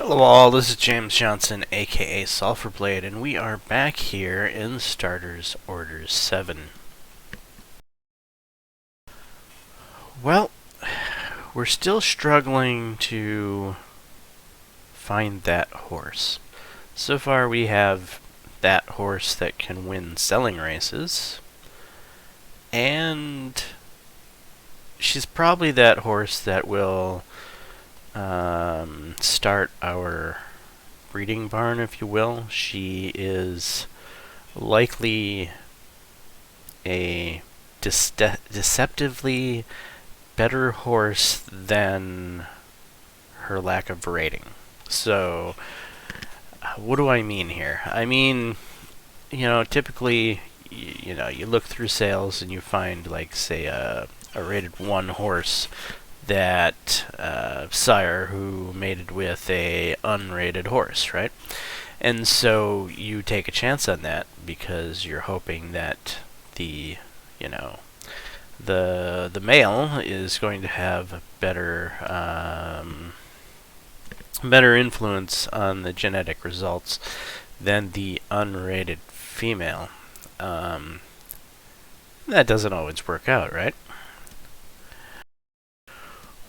Hello all, this is James Johnson, aka Sulfurblade, and we are back here in Starters Order 7. Well, we're still struggling to find that horse. So far we have that horse that can win selling races, and she's probably that horse that will start our breeding barn, if you will. She is likely a deceptively better horse than her lack of rating. So, what do I mean here? I mean, typically, you look through sales and you find, like, say, a rated 1 horse that sire who mated with a unrated horse, right? And so you take a chance on that because you're hoping that the male is going to have better influence on the genetic results than the unrated female. That doesn't always work out, right?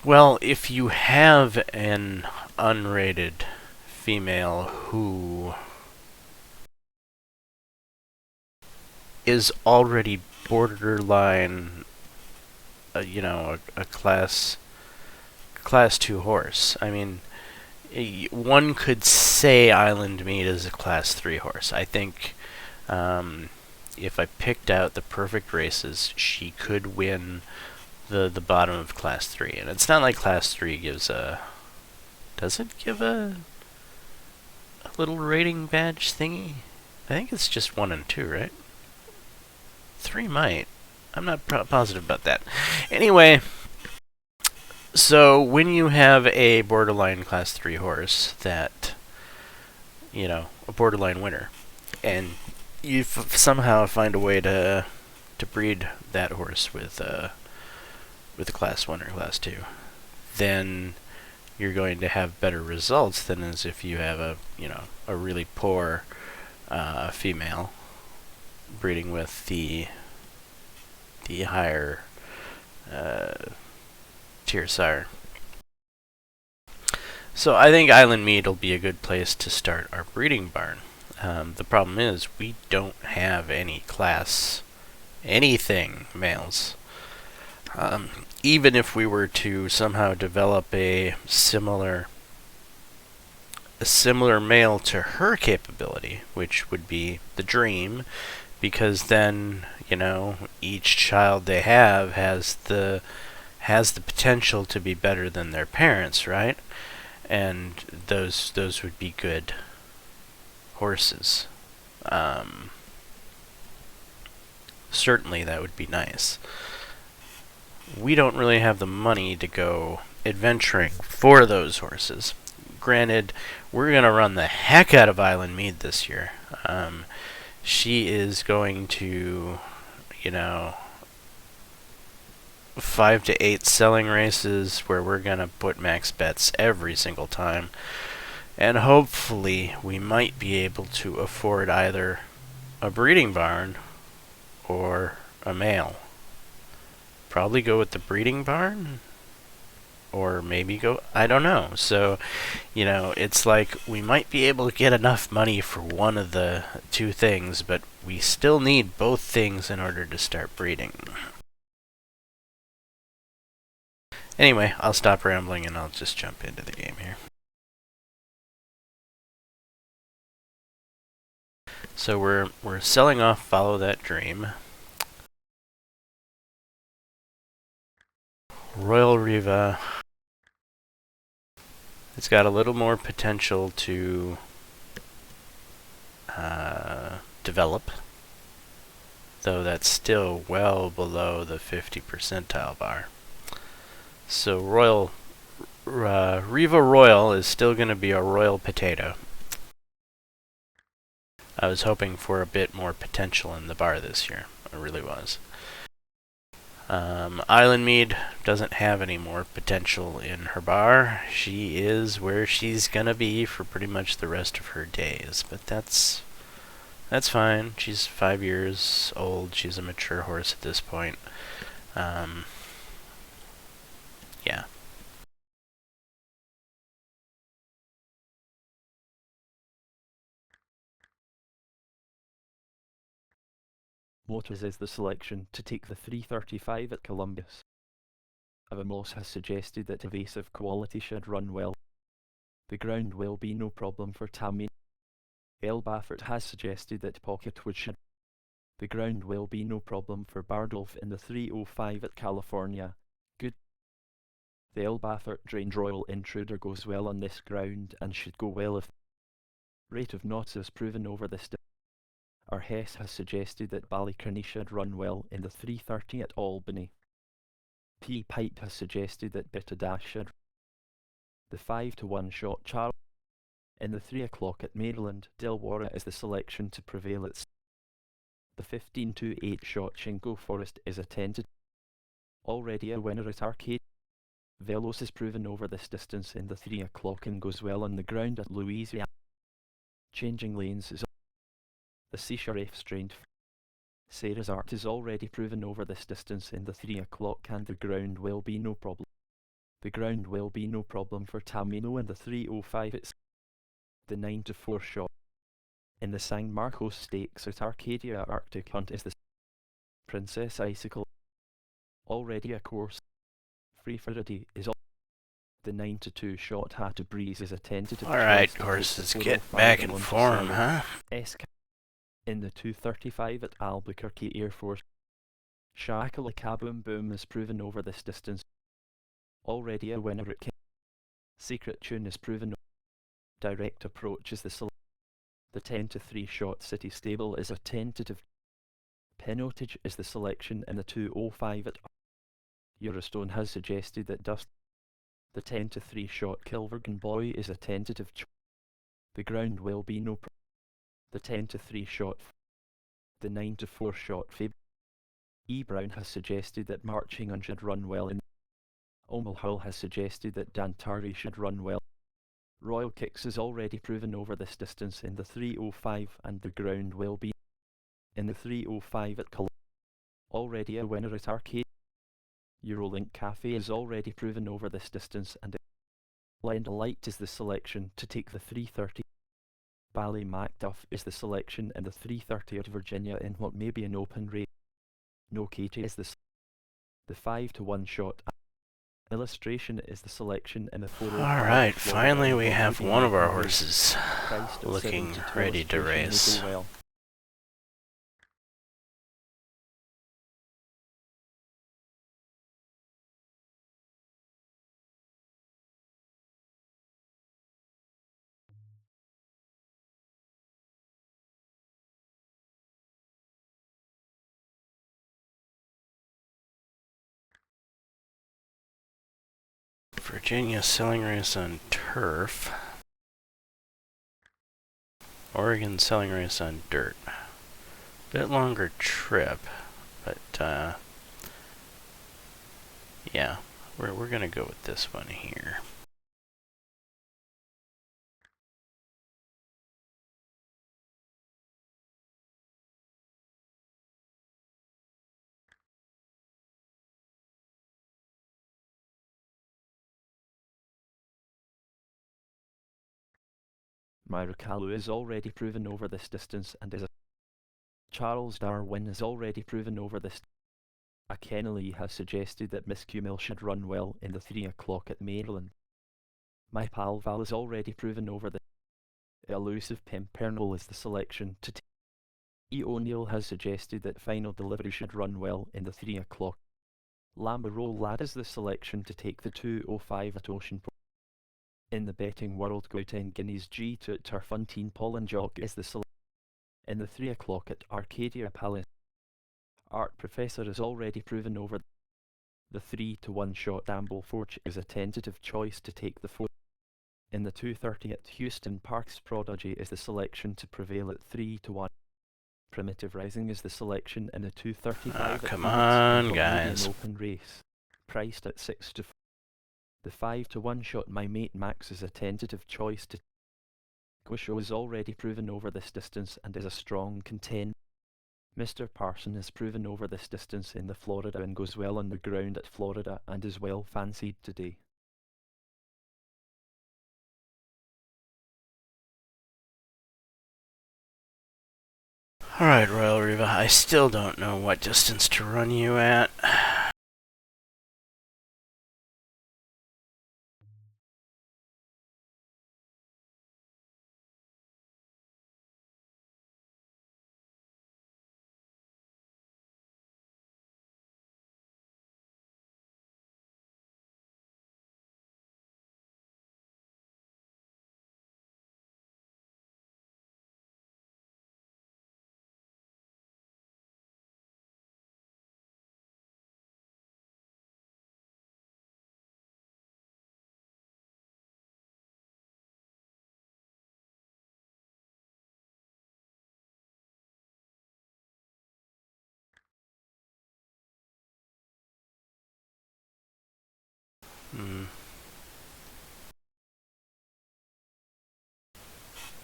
Well, if you have an unrated female who is already borderline, a class 2 horse. I mean, one could say Island Mead is a class 3 horse. I think if I picked out the perfect races, she could win the bottom of class 3. And it's not like class 3 gives a... Does it give a little rating badge thingy? I think it's just 1 and 2, right? 3 might. I'm not positive about that. Anyway, so when you have a borderline class 3 horse that, a borderline winner, and you somehow find a way to breed that horse with a class 1 or class 2, then you're going to have better results than as if you have a really poor female breeding with the higher tier sire. So I think Island Mead will be a good place to start our breeding barn. The problem is we don't have any class anything males. Even if we were to somehow develop a similar male to her capability, which would be the dream, because then, each child they have has the potential to be better than their parents, right? And those would be good horses. Certainly that would be nice. We don't really have the money to go adventuring for those horses. Granted, we're going to run the heck out of Island Mead this year. She is going to, 5 to 8 selling races where we're going to put max bets every single time. And hopefully we might be able to afford either a breeding barn or a male. Probably go with the breeding barn, or maybe I don't know. So, it's like we might be able to get enough money for one of the two things, but we still need both things in order to start breeding. Anyway, I'll stop rambling and I'll just jump into the game here. So we're selling off Follow That Dream. Royal Riva. It's got a little more potential to develop, though that's still well below the 50 percentile bar. So Riva Royal is still going to be a royal potato. I was hoping for a bit more potential in the bar this year. I really was. Island Mead doesn't have any more potential in her bar. She is where she's gonna be for pretty much the rest of her days, but that's fine. She's 5 years old. She's a mature horse at this point. Um, yeah. Motors is the selection to take the 335 at Columbus. Avamos has suggested that evasive quality should run well. The ground will be no problem for Tammy. El Baffert has suggested that Pocketwood should. The ground will be no problem for Bardolph in the 305 at California. Good. The El Baffert Drained Royal Intruder goes well on this ground and should go well if rate of knots is proven over this. Our Hess has suggested that Ballycurny should run well in the 330 at Albany. P. Pipe has suggested that Beta Dash should. The 5-1 shot Charles in the 3 o'clock at Maryland. Delwara is the selection to prevail at. The 15-8 shot Shingo Forest is attended. Already a winner at Arcade. Velos is proven over this distance in the 3 o'clock and goes well on the ground at Louisiana. Changing lanes is. The Sea Sheriff Strained. Sarah's Art is already proven over this distance in the 3 o'clock and the ground will be no problem. The ground will be no problem for Tamino in the 305. It's the 9-4 shot. In the San Marcos Stakes at Arcadia Arctic Hunt is the Princess Icicle. Already a course. Free Faraday is all. The 9-2 shot Hat to Breeze is a tentative. Alright, horses, get back in form, huh? In the 235 at Albuquerque Air Force. Shackle Kaboom Boom is proven over this distance. Already a winner at Secret Tune is proven. Direct Approach is the 10-3 shot City Stable is a tentative. Penotage is the selection in the 205 at Eurostone has suggested that Dust. The 10-3 shot Kilvergan Boy is a tentative. The ground will be no problem. The 10-3 shot. The 9-4 shot Fab. E. Brown has suggested that Marching On should run well in. Omal Hull has suggested that Dantari should run well. Royal Kicks is already proven over this distance in the 305 and the ground will be in the 305 at Columbus. Already a winner at Arcade. Eurolink Cafe is already proven over this distance and Blind Light is the selection to take the 330. Bally Macduff is the selection in the 330 at Virginia in what may be an open race. No Katie is the 5-1 shot. Illustration is the selection in the 405. Alright, finally we have one of our horses looking ready to race. Well. Virginia selling race on turf. Oregon selling race on dirt. Bit longer trip, but yeah, we're gonna go with this one here. Myrokalu is already proven over this distance and is a. Charles Darwin is already proven over this. A Kennelly has suggested that Miss Cumil should run well in the 3 o'clock at Maryland. My Pal Val is already proven over the. Elusive Pimpernel is the selection to take. E. O'Neill has suggested that Final Delivery should run well in the 3 o'clock. Lamberolle Lad is the selection to take the 205 at Oceanport. In the betting world, go 10 guineas G2 at Turfuntine Pollen Jog is the selection. In the 3 o'clock at Arcadia Palace. Art Professor is already proven over. The 3-1 shot Amble Forge is a tentative choice to take the 4. In the 230 at Houston Parks Prodigy is the selection to prevail at 3-1. Primitive Rising is the selection in the 235 at come Phoenix on, in what may be guys. an open race, priced at 6 to 4. The 5 to 1 shot My Mate Max is a tentative choice to Quisho is already proven over this distance and is a strong contender. Mr. Parson is proven over this distance in the Florida and goes well on the ground at Florida and is well fancied today. Alright, Royal Riva, I still don't know what distance to run you at.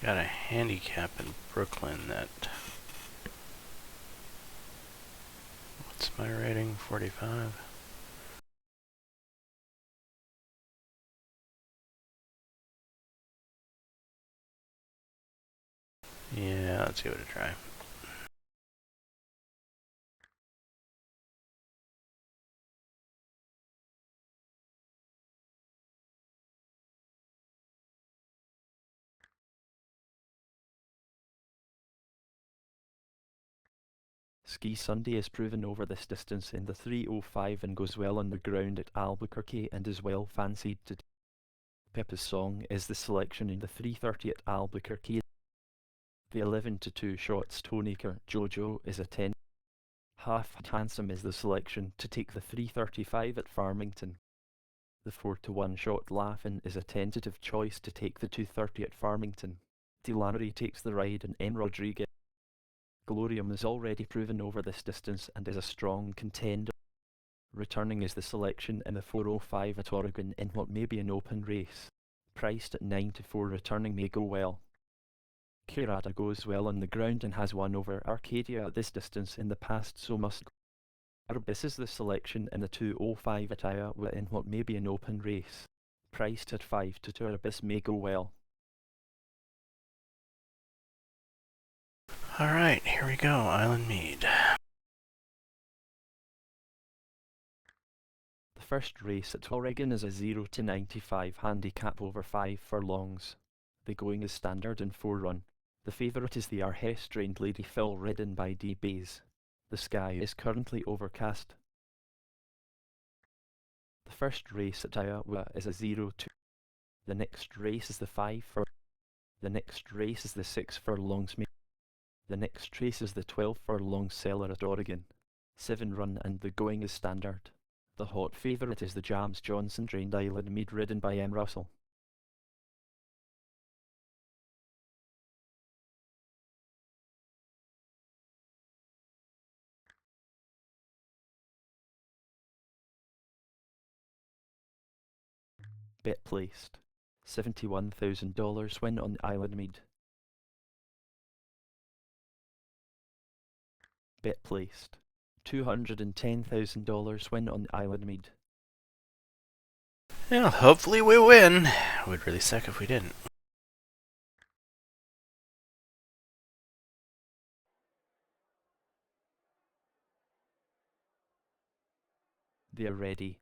Got a handicap in Brooklyn that... What's my rating? 45? Yeah, let's give it a try. Ski Sunday is proven over this distance in the 305 and goes well on the ground at Albuquerque and is well fancied today. Peppa's Song is the selection in the 330 at Albuquerque. The 11 to 2 shots Tonaker Jojo is a 10. Half Handsome is the selection to take the 335 at Farmington. The 4 to 1 shot Laughin' is a tentative choice to take the 230 at Farmington. Delannery takes the ride and M. Rodriguez. Glorium is already proven over this distance and is a strong contender. Returning is the selection in the 405 at Oregon in what may be an open race. Priced at 9 to 4, Returning may go well. Curada goes well on the ground and has won over Arcadia at this distance in the past, so must Arbis is the selection in the 205 at Iowa in what may be an open race. Priced at 5 to 2, Arbis may go well. Alright, here we go, Island Mead. The first race at Oregon is a 0 to 95 handicap over 5 furlongs. The going is standard and 4 run. The favourite is the Arhes-trained Lady Phil, ridden by D. Bays. The sky is currently overcast. The first race at Iowa is a 0 to. The next race is the 5 furlongs. The next race is the 6 furlongs. The next race is the 12 furlong seller at Oregon. 7 run and the going is standard. The hot favourite is the Jaames Johnson-trained Island Mead, ridden by M. Russell. Bet placed. $71,000 win on Island Mead. Bet placed. $210,000 win on Island Mead. Yeah, hopefully we win. It would really suck if we didn't. They are ready.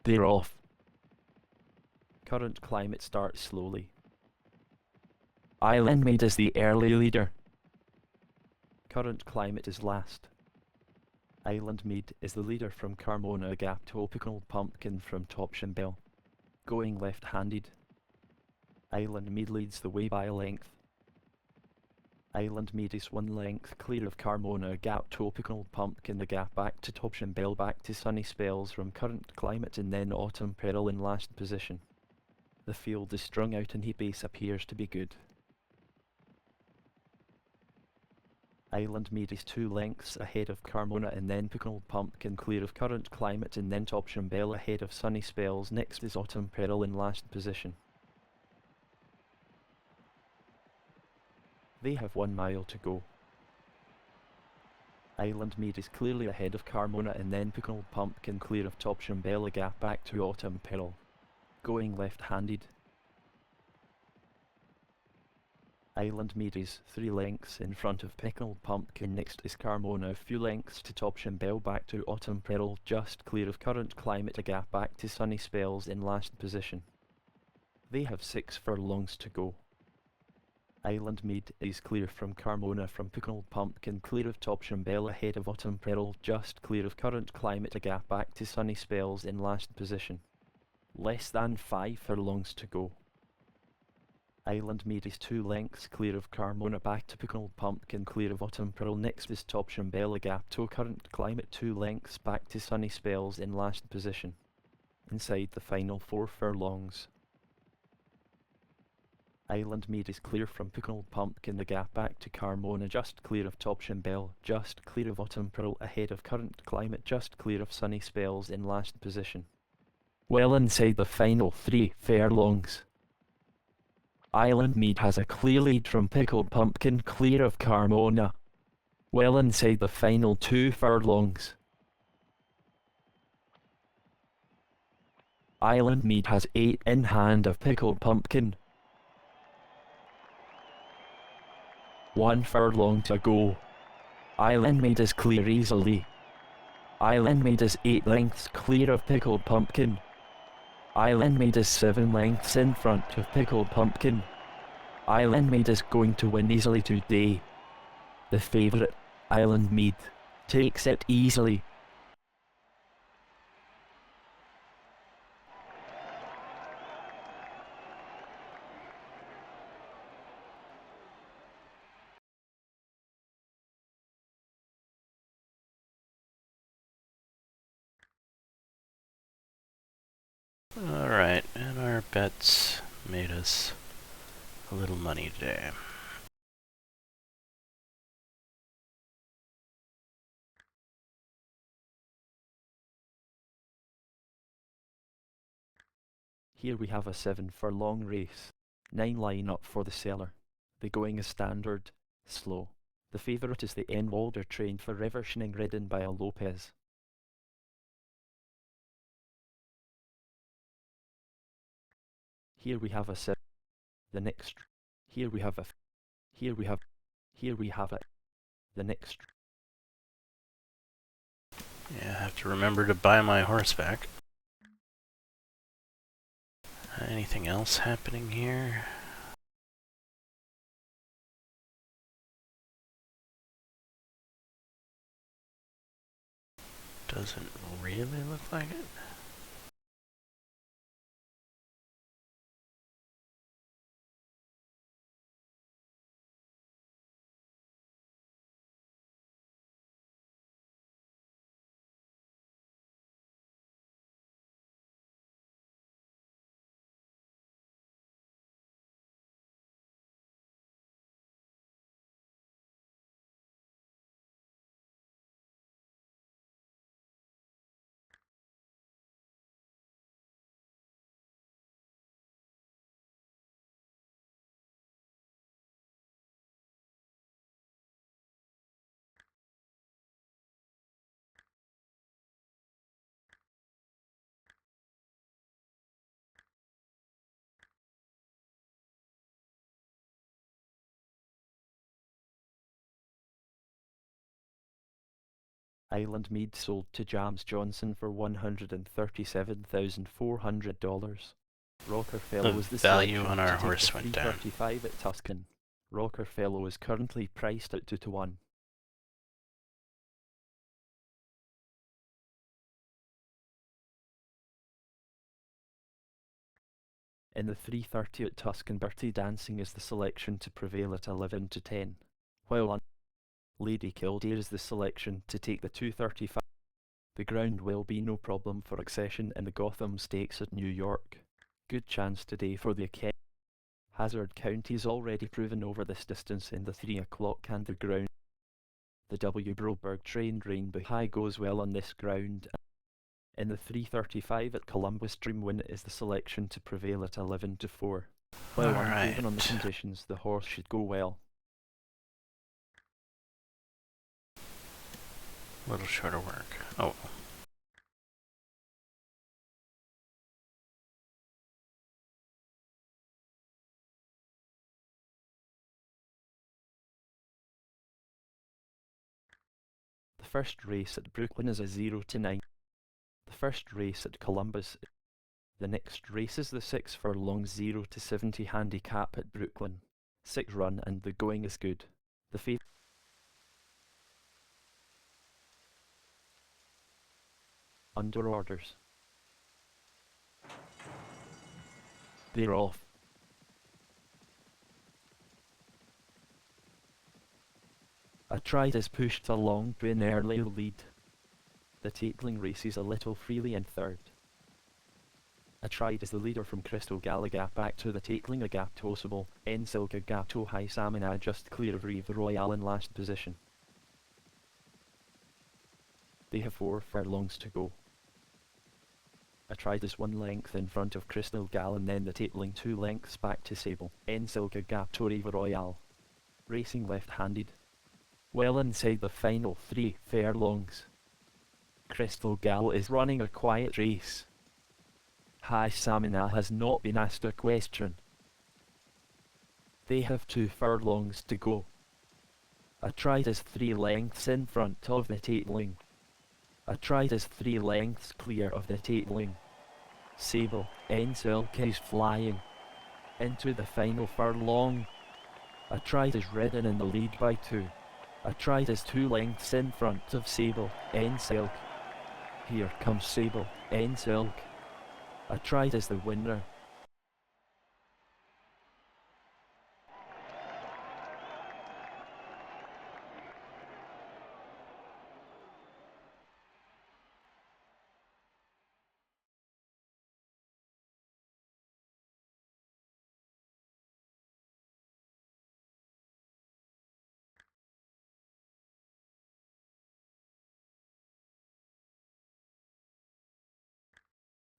They're off. Current climate starts slowly. Island Mead is the early leader. Current climate is last. Island Mead is the leader from Carmona Gap. Topical Pumpkin from Topshinbell. Going left-handed. Island Mead leads the way by a length. Island Mead is 1 length clear of Carmona Gap. Topical Pumpkin the gap back to Topshinbell, back to Sunny Spells from Current Climate, and then Autumn Peril in last position. The field is strung out and he base appears to be good. Island Mead is 2 lengths ahead of Carmona and then Pickled Pumpkin clear of Current Climate and then Top Shambell ahead of Sunny Spells. Next is Autumn Peril in last position. They have 1 mile to go. Island Mead is clearly ahead of Carmona and then Pickled Pumpkin clear of Top Shambell, a gap back to Autumn Peril. Going left-handed. Island Mead is 3 lengths in front of Pickled Pumpkin. Next is Carmona, a few lengths to Top Shambell, back to Autumn Peril, just clear of Current Climate, a gap back to Sunny Spells in last position. They have 6 furlongs to go. Island Mead is clear from Carmona from Pickled Pumpkin, clear of Top Shambell ahead of Autumn Peril, just clear of Current Climate, a gap back to Sunny Spells in last position. Less than 5 furlongs to go. Island Mead is 2 lengths clear of Carmona, back to Pickled Pumpkin clear of Autumn Peril. Next is Top Shambell, a gap to Current Climate, 2 lengths back to Sunny Spells in last position. Inside the final 4 furlongs. Island Mead is clear from Pickled Pumpkin, the gap back to Carmona, just clear of Top Shambell, just clear of Autumn Peril ahead of Current Climate, just clear of Sunny Spells in last position. Well inside the final 3 furlongs. Island Mead has a clear lead from Pickled Pumpkin, clear of Carmona. Well inside the final 2 furlongs. Island Mead has 8 in hand of Pickled Pumpkin. 1 furlong to go. Island Mead is clear easily. Island Mead is 8 lengths clear of Pickled Pumpkin. Island Mead is 7 lengths in front of Pickled Pumpkin. Island Mead is going to win easily today. The favourite, Island Mead, takes it easily. Alright, and our bets made us a little money today. Here we have a 7 furlong race. 9 line up for the seller. The going is standard, slow. The favourite is the N. Walder, trained for Reversioning, ridden by a Lopez. Here we have a 7. The next. Here we have a. Here we have. Here we have it. The next. Yeah, I have to remember to buy my horse back. Anything else happening here? Doesn't really look like it. Island Mead sold to Jaames Johnson for $137,400. Rockerfellow The was the value selection on our to take horse the went down. 335 at Tuscan. Rockerfellow is currently priced at 2 to 1. In the 330 at Tuscan, Bertie Dancing is the selection to prevail at 11 to 10. While on Lady Kildare is the selection to take the 235. The ground will be no problem for accession in the Gotham Stakes at New York. Good chance today for the Academy. Hazard County's already proven over this distance in the 3 o'clock and the ground. The W. Broberg trained Rainbow High goes well on this ground. In the 3:35 at Columbus, Dreamwin is the selection to prevail at 11-4. While unproven on the conditions, the horse should go well. A little shorter work. Oh. The first race at Brooklyn is a 0-9. The first race at Columbus. The next race is the 6 furlong 0-70 handicap at Brooklyn. 6 run and the going is good. The favourite under orders. They're off. A Tride is pushed along to an early lead. The Taitling races a little freely in third. A Tride is the leader from Crystal Gallagap back to the Taitling a gap tossable, Ensilka Gato High Samina just clear of Rive Royale in last position. They have 4 furlongs to go. A Tride is 1 length in front of Crystal Gal and then the Taitling 2 lengths back to Sable, Ensilka Gato Rive Royale. Racing left-handed. Well inside the final 3 furlongs. Crystal Gal is running a quiet race. High Samina has not been asked a question. They have 2 furlongs to go. A Tride is 3 lengths in front of the Taitling. A Tride is 3 lengths clear of the Taitling. Sable, Ensilk is flying into the final furlong. A Tride is ridden in the lead by 2. A Tride is 2 lengths in front of Sable, Ensilk. Here comes Sable, Ensilk. A Tride is the winner.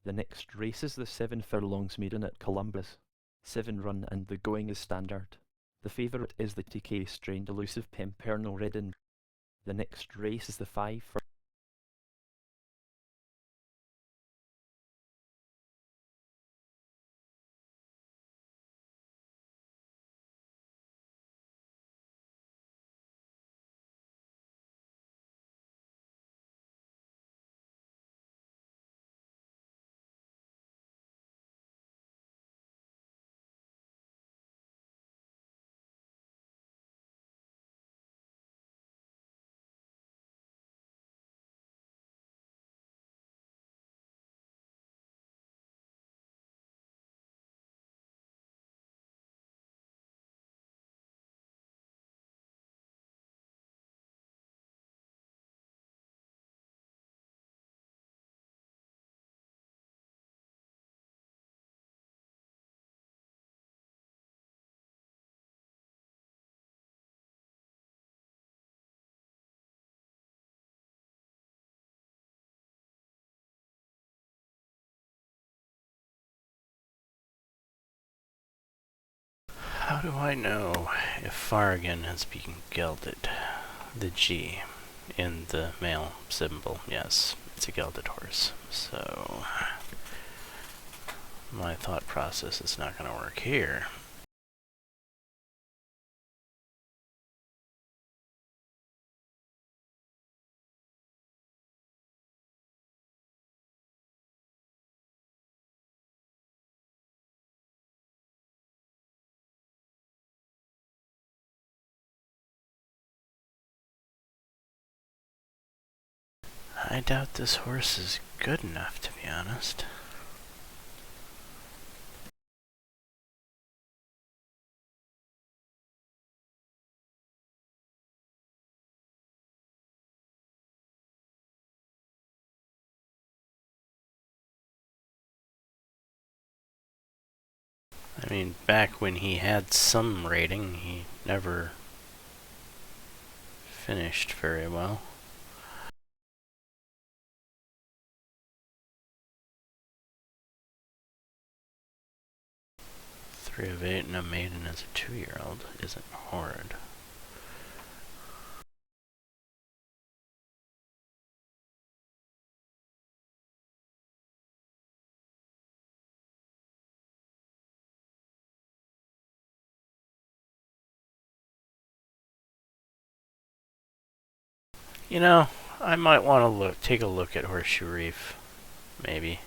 The next race is the 7 furlongs maiden at Columbus. 7 run and the going is standard. The favourite is the TK strained elusive Pimpernel ridden. The next race is the 5 How do I know if Farragon has been gelded? The G in the male symbol, yes, it's a gelded horse. So my thought process is not going to work here. I doubt this horse is good enough, to be honest. I mean, back when he had some rating, he never finished very well. Three of 8 and a maiden as a 2-year-old isn't horrid. You know, I might want to take a look at Horseshoe Reef, maybe.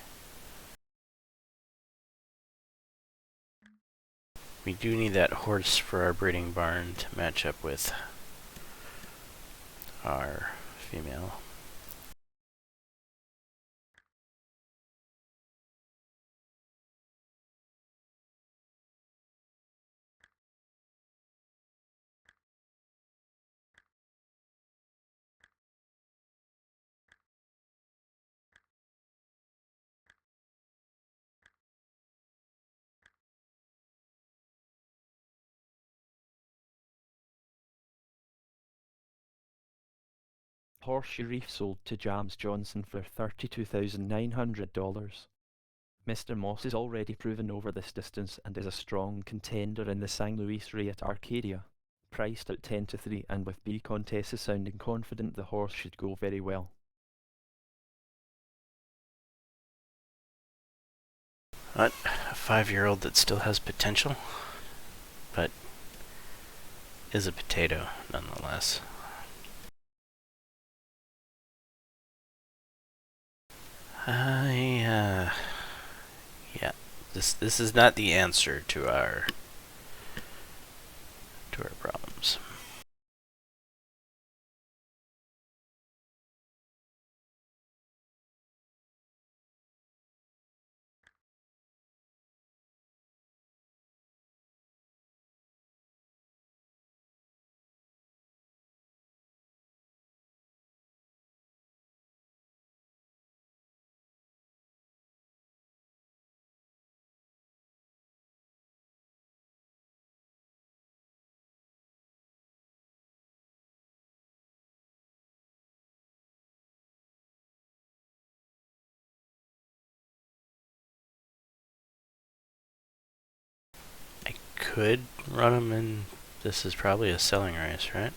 We do need that horse for our breeding barn to match up with our female. Horseshoe Reef sold to Jaames Johnson for $32,900. Mr. Moss is already proven over this distance and is a strong contender in the St. Louis Ray at Arcadia. Priced at 10-3 and with B Contessa sounding confident the horse should go very well. What? A 5-year-old that still has potential, but is a potato nonetheless. Yeah. This is not the answer to our problems. I could run them in. This is probably a selling race, right?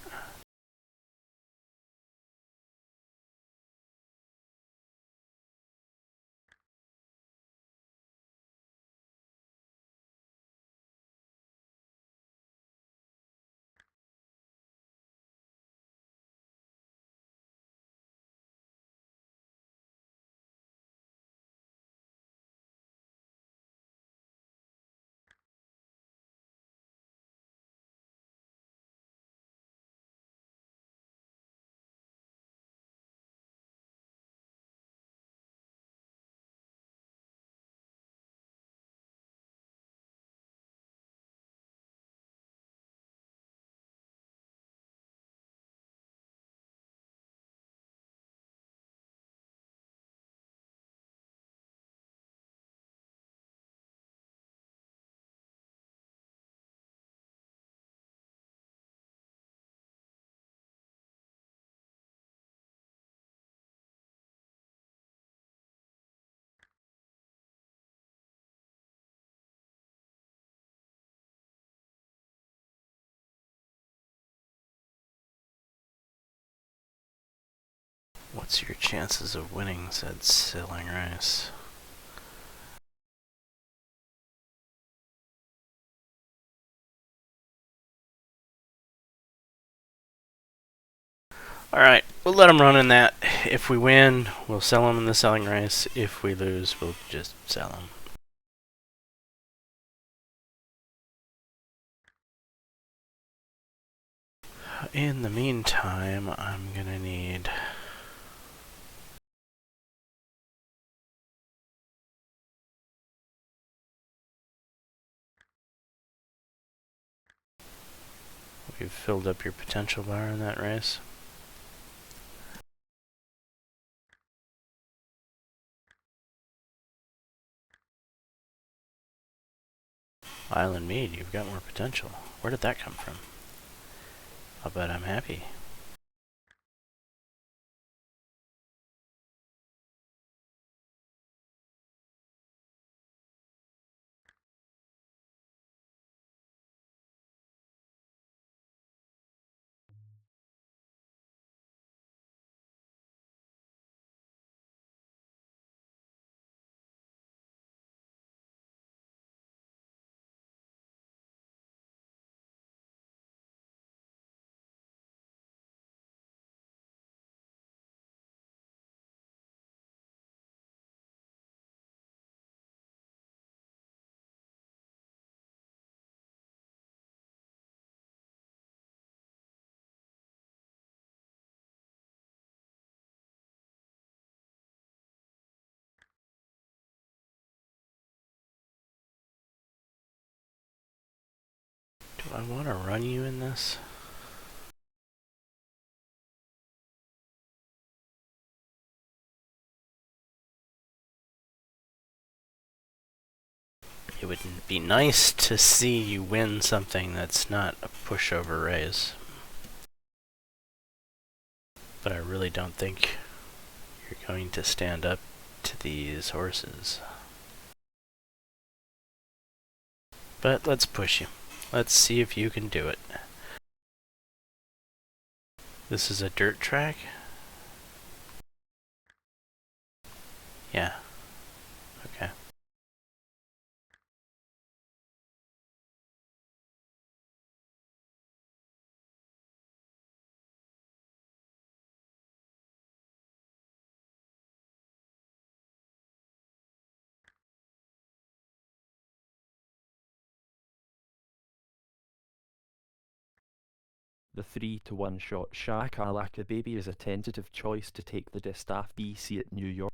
What's your chances of winning said selling race? Alright, we'll let them run in that. If we win, we'll sell them in the selling race. If we lose, we'll just sell them. In the meantime, I'm gonna need... We've filled up your potential bar in that race. Island Mead, you've got more potential. Where did that come from? I'll bet I'm happy. Do I want to run you in this? It would be nice to see you win something that's not a pushover race. But I really don't think you're going to stand up to these horses. But let's push you. Let's see if you can do it. This is a dirt track? Yeah. Okay. The 3-1 shot Shakalaka Baby is a tentative choice to take the Distaff BC at New York.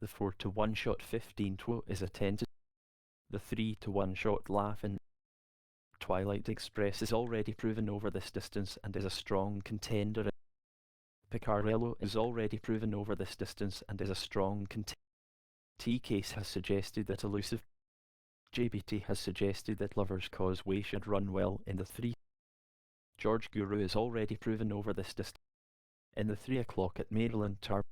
The 4-1 shot 15-2 is a tentative. The 3-1 shot Laughing Twilight Express is already proven over this distance and is a strong contender. Picarello is already proven over this distance and is a strong contender. T-Case has suggested that Elusive. JBT has suggested that Lover's Causeway should run well in the 3. George Guru is already proven over this distance. In the 3 o'clock at Maryland Derby,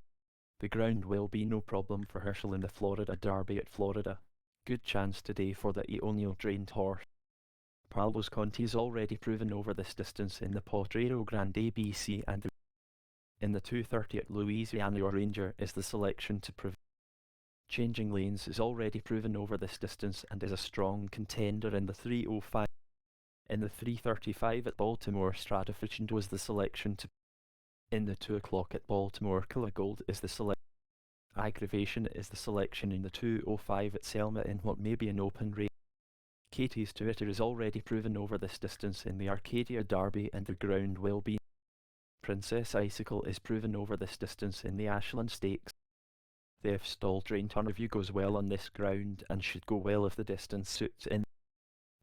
the ground will be no problem for Herschel in the Florida Derby at Florida. Good chance today for the O'Neill drained horse. Palos Conti is already proven over this distance in the Potrero Grande ABC and in the 2:30 at Louisiana Ranger is the selection to prove. Changing Lanes is already proven over this distance and is a strong contender in the 3:05. In the 3:35 at Baltimore, Stratification was the selection to. In the 2 o'clock at Baltimore, Killagold is the selection. Aggravation is the selection in the 2:05 at Selma in what may be an open race. Katie's Twitter is already proven over this distance in the Arcadia Derby and the ground will be. Princess Icicle is proven over this distance in the Ashland Stakes. The F stall train turn review goes well on this ground and should go well if the distance suits.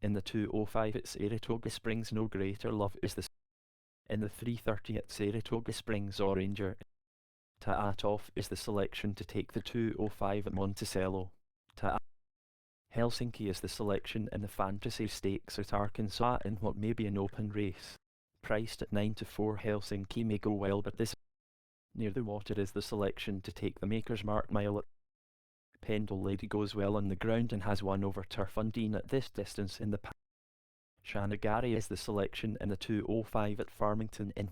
In the 2:05 at Saratoga Springs, No Greater Love is the. In the 3:30 at Saratoga Springs, Oranger Taatoff is the selection to take the 2:05 at Monticello. Helsinki is the selection in the Fantasy Stakes at Arkansas in what may be an open race. Priced at 9-4, Helsinki may go well, but this. Near the Water is the selection to take the Maker's Mark Mile at. Pendle Lady goes well on the ground and has won over Turfundine at this distance in the. Shanagari is the selection in the 2:05 at Farmington in.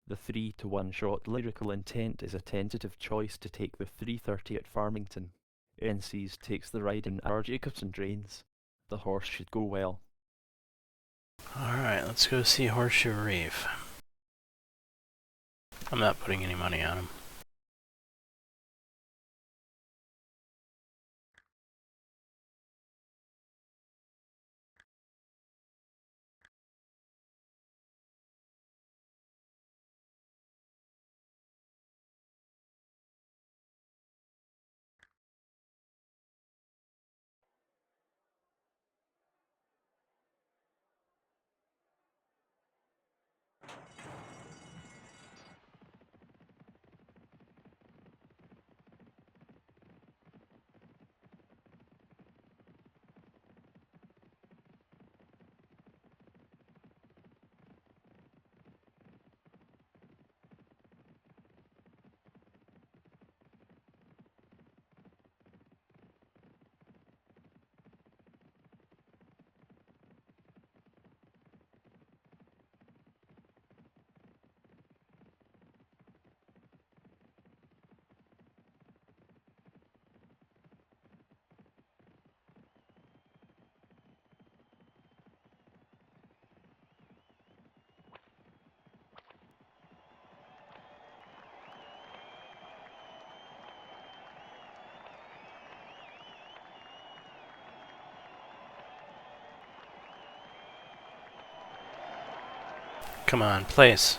The 3-1 shot Lyrical Intent is a tentative choice to take the 3:30 at Farmington. NC's takes the ride in R. Jacobson drains. The horse should go well. Alright, let's go see Horseshoe Reef. I'm not putting any money on him. Come on, place.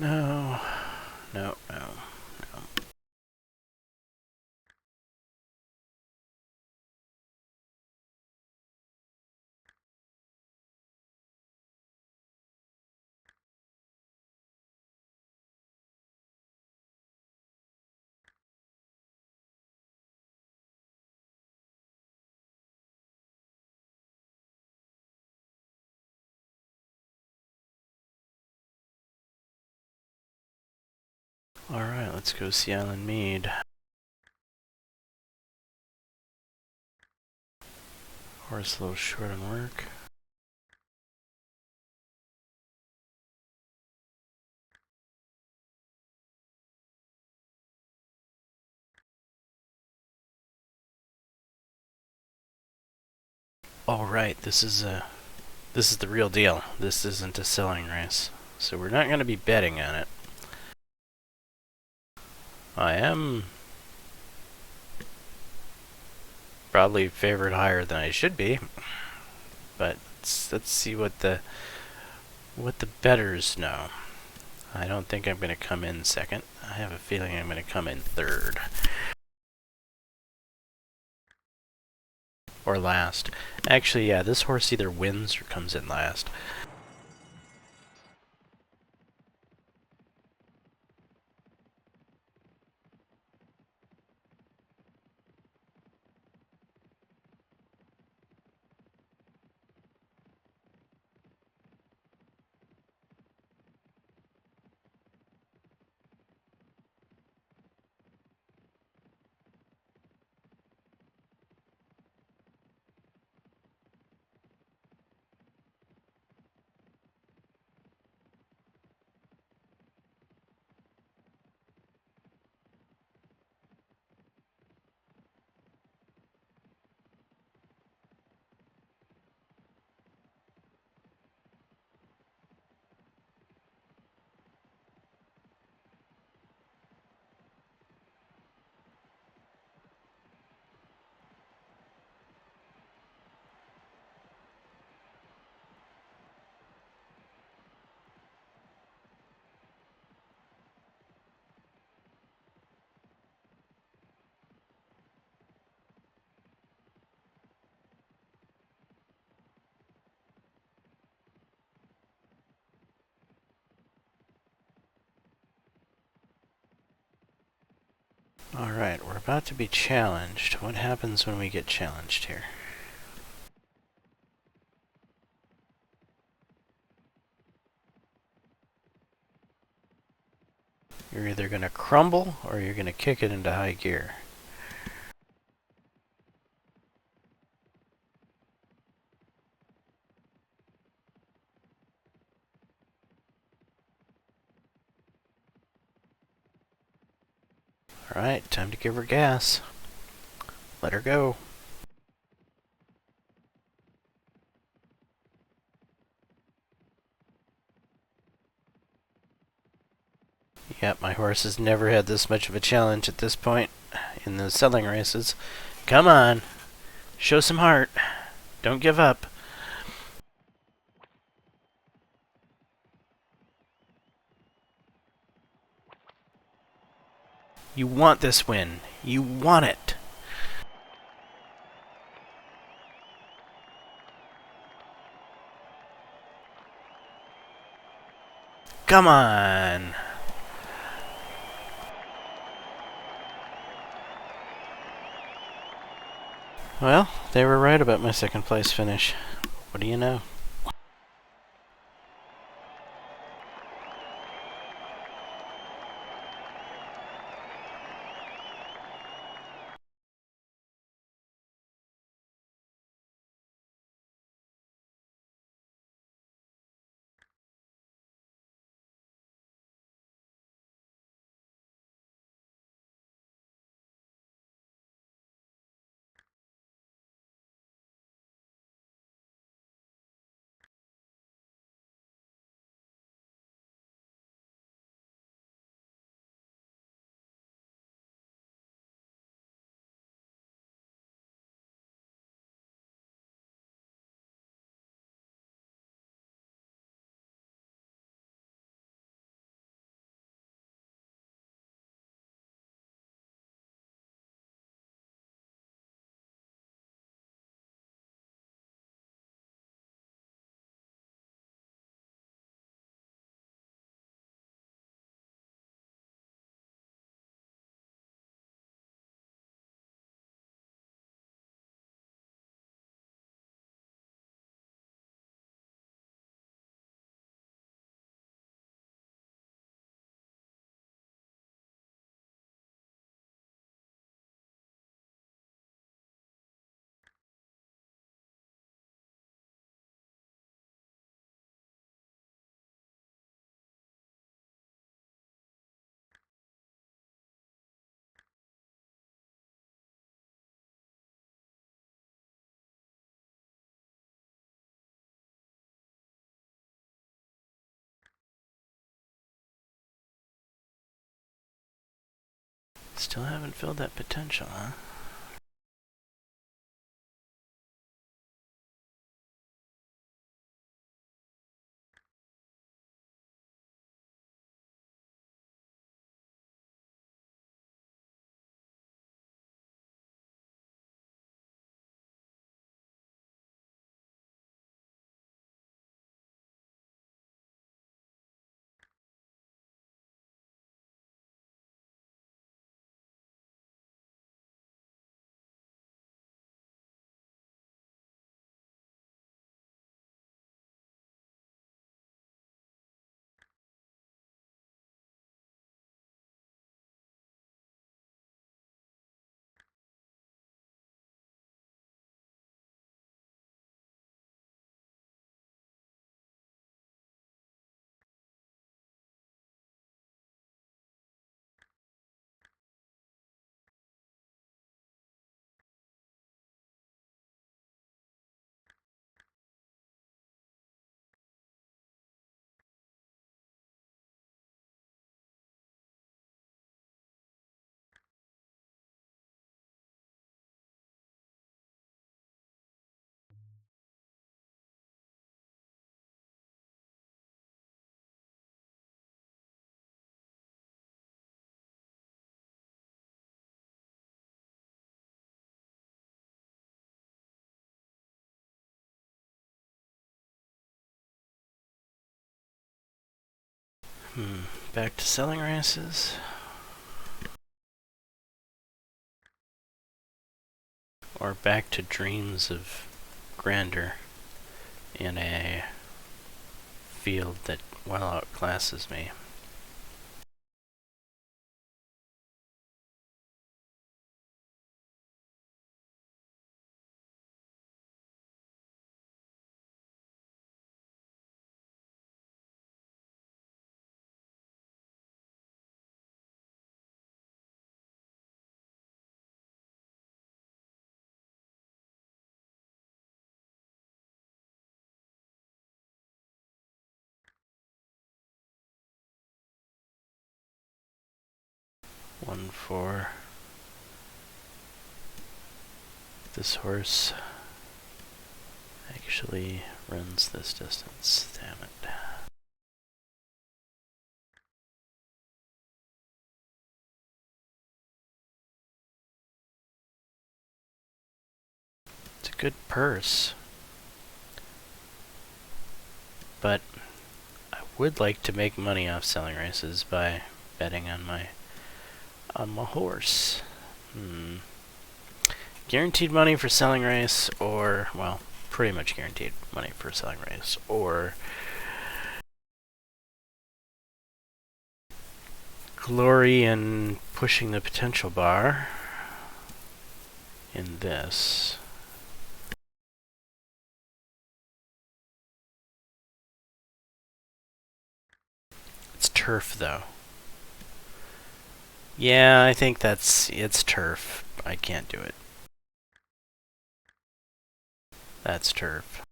No. No, no, no. Alright, let's go see Island Mead. Horse a little short on work. Alright, this is the real deal. This isn't a selling race. So we're not gonna be betting on it. I am probably favored higher than I should be. But let's see what the betters know. I don't think I'm gonna come in second. I have a feeling I'm gonna come in third. Or last. Actually, yeah, this horse either wins or comes in last. Alright, we're about to be challenged. What happens when we get challenged here? You're either gonna crumble or you're gonna kick it into high gear. Alright, time to give her gas. Let her go. Yep, my horse has never had this much of a challenge at this point in the selling races. Come on. Show some heart. Don't give up. You want this win. You want it. Come on. Well, they were right about my second place finish. What do you know? Still haven't filled that potential, huh? Back to selling races. Or back to dreams of grandeur in a field that well outclasses me. One for this horse actually runs this distance. Damn it. It's a good purse, but I would like to make money off selling races by betting on my horse. Guaranteed money for selling race, or, well, pretty much guaranteed money for selling race, or glory in pushing the potential bar in this. It's turf, though. Yeah, I think it's turf. I can't do it. That's turf.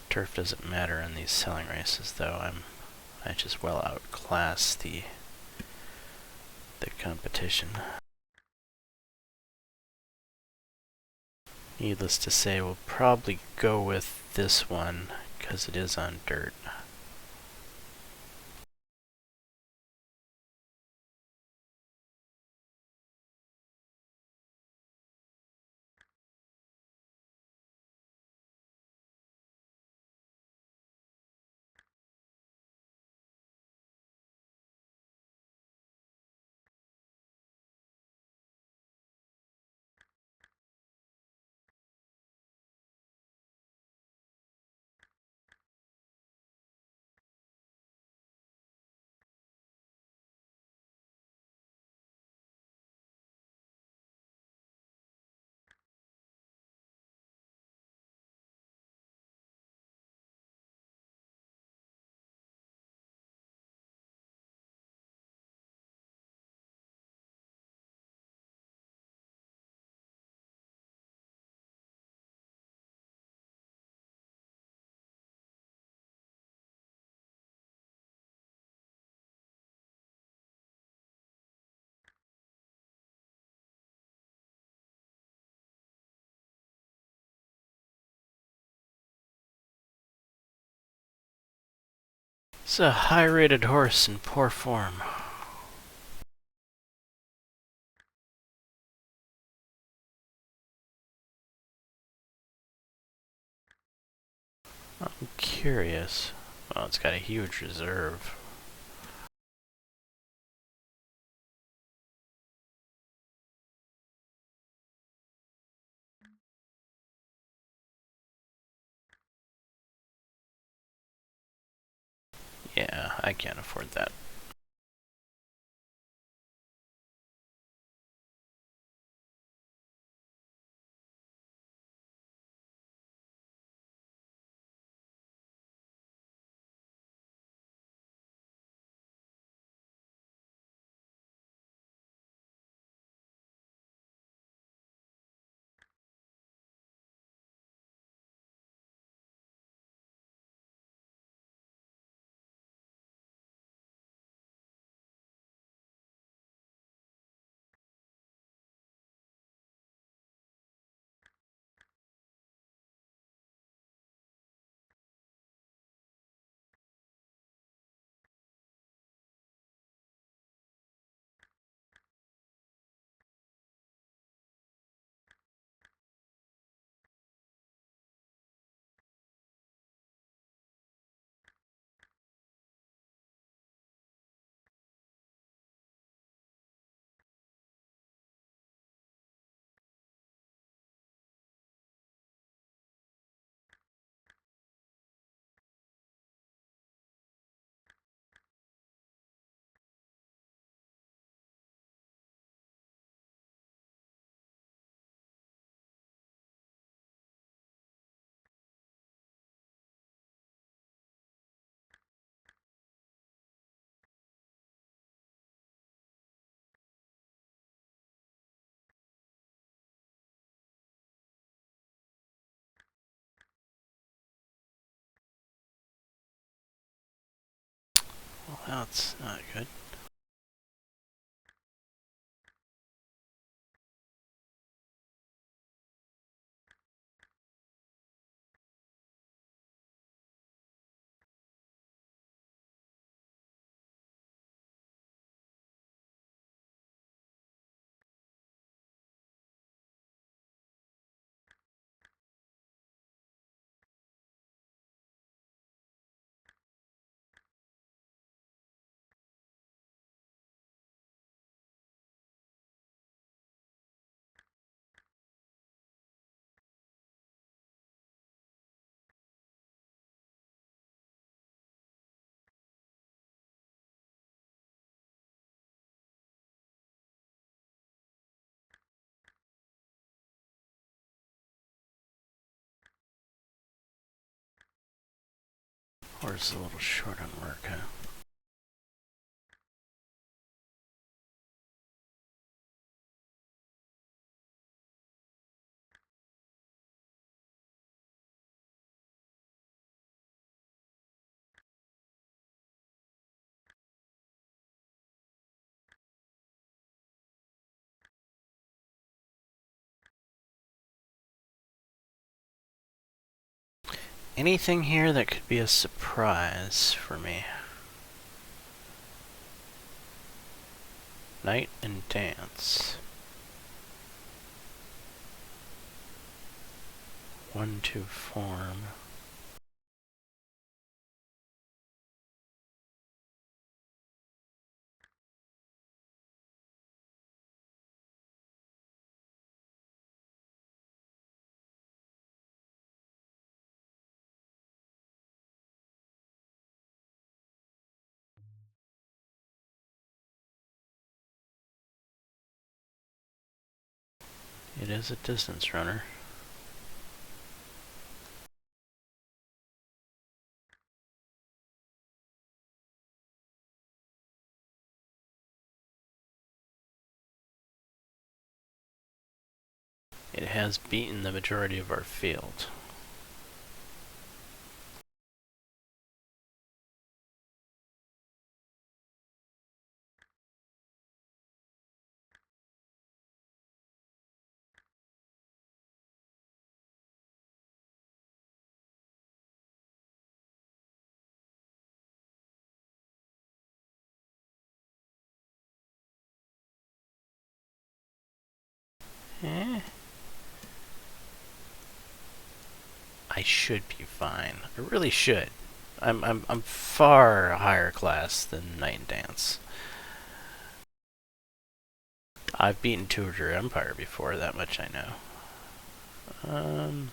Turf doesn't matter in these selling races, though. I just well outclass the competition. Needless to say, we'll probably go with this one because it is on dirt. It's a high-rated horse in poor form. I'm curious. Well, it's got a huge reserve. Yeah, I can't afford that. Well, that's not good. Horse is a little short on work, huh? Anything here that could be a surprise for me? Night and dance. 1-2 form. It is a distance runner. It has beaten the majority of our field. Eh, I should be fine. I really should. I'm far higher class than Night and Dance. I've beaten Tudor Empire before, that much I know. Um,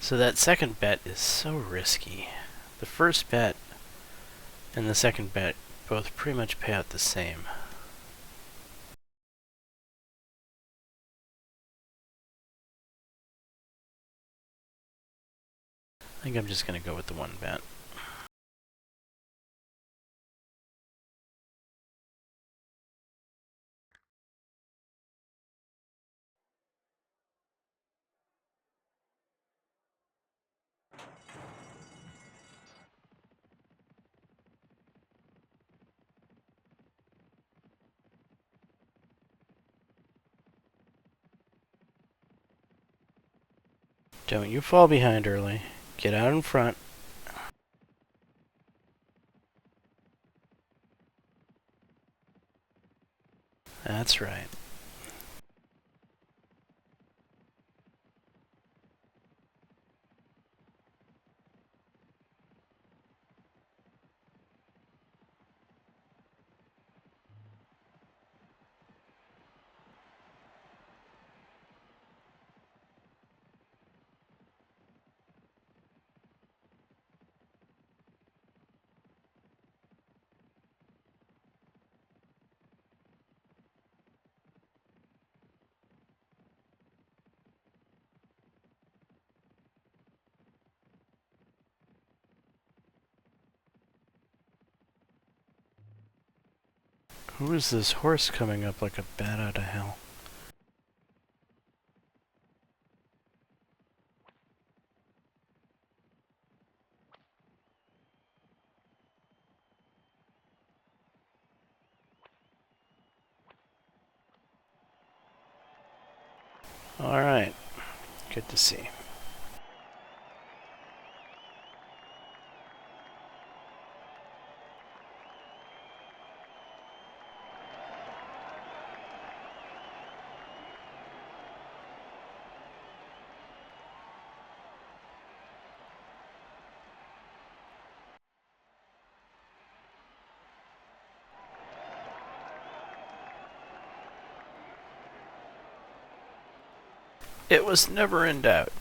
so that second bet is so risky. The first bet and the second bet both pretty much pay out the same. I think I'm just gonna go with the one bet. Don't you fall behind early. Get out in front. That's right. Who is this horse coming up like a bat out of hell? Alright. Good to see. It was never in doubt.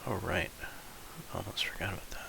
Oh, right. Almost forgot about that.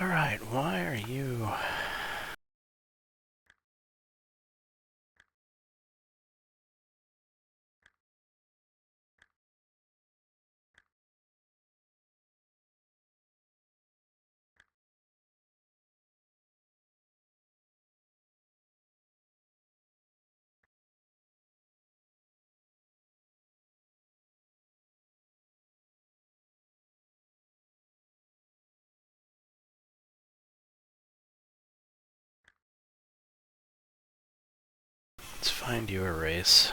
Alright, why are you... Let's find you a race.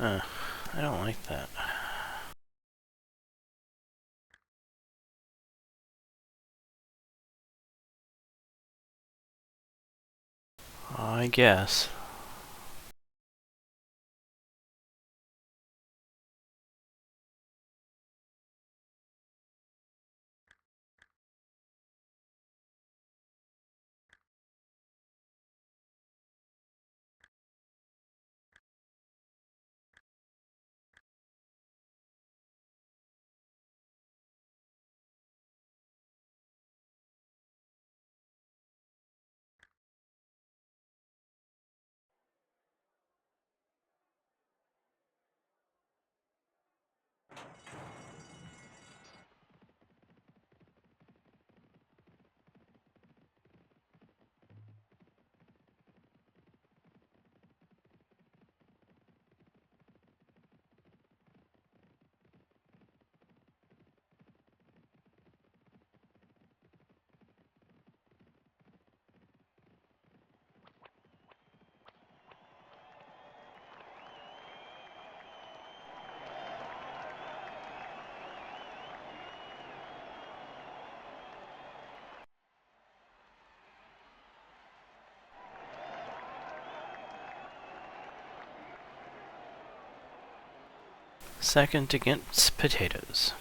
I don't like that. I guess. Second against potatoes.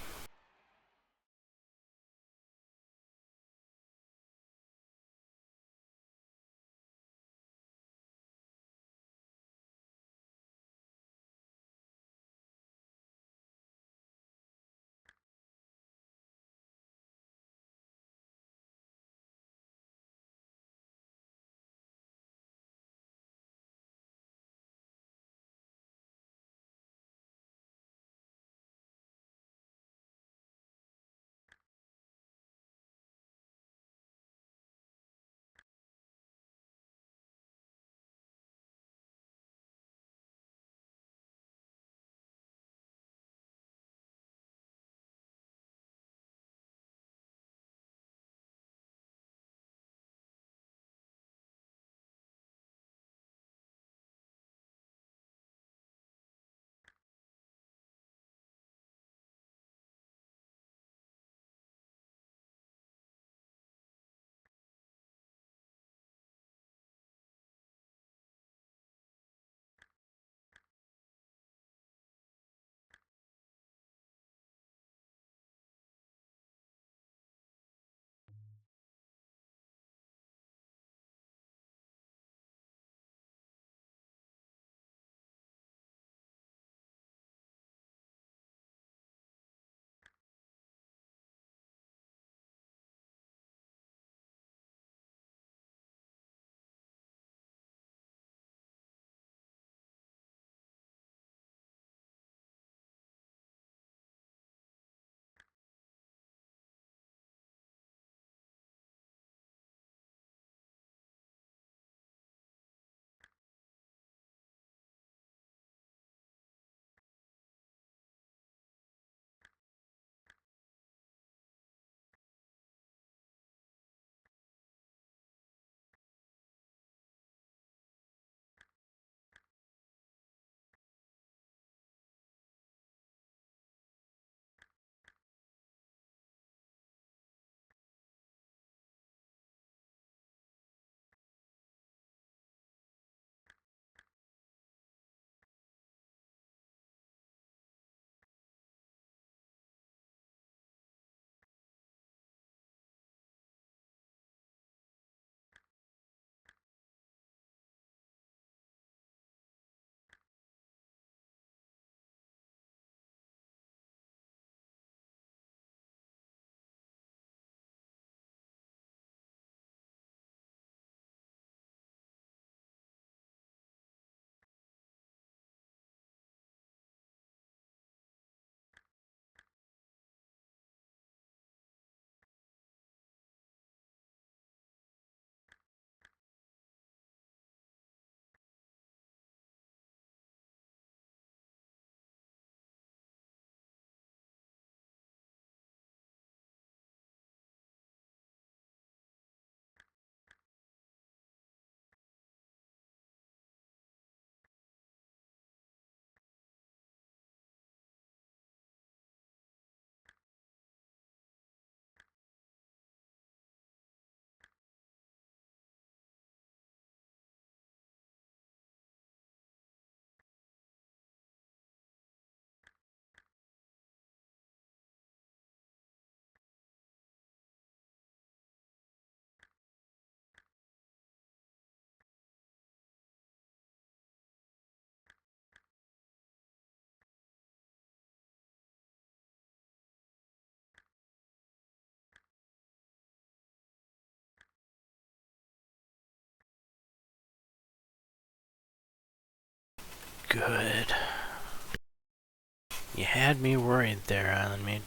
Good. You had me worried there, Island Maid.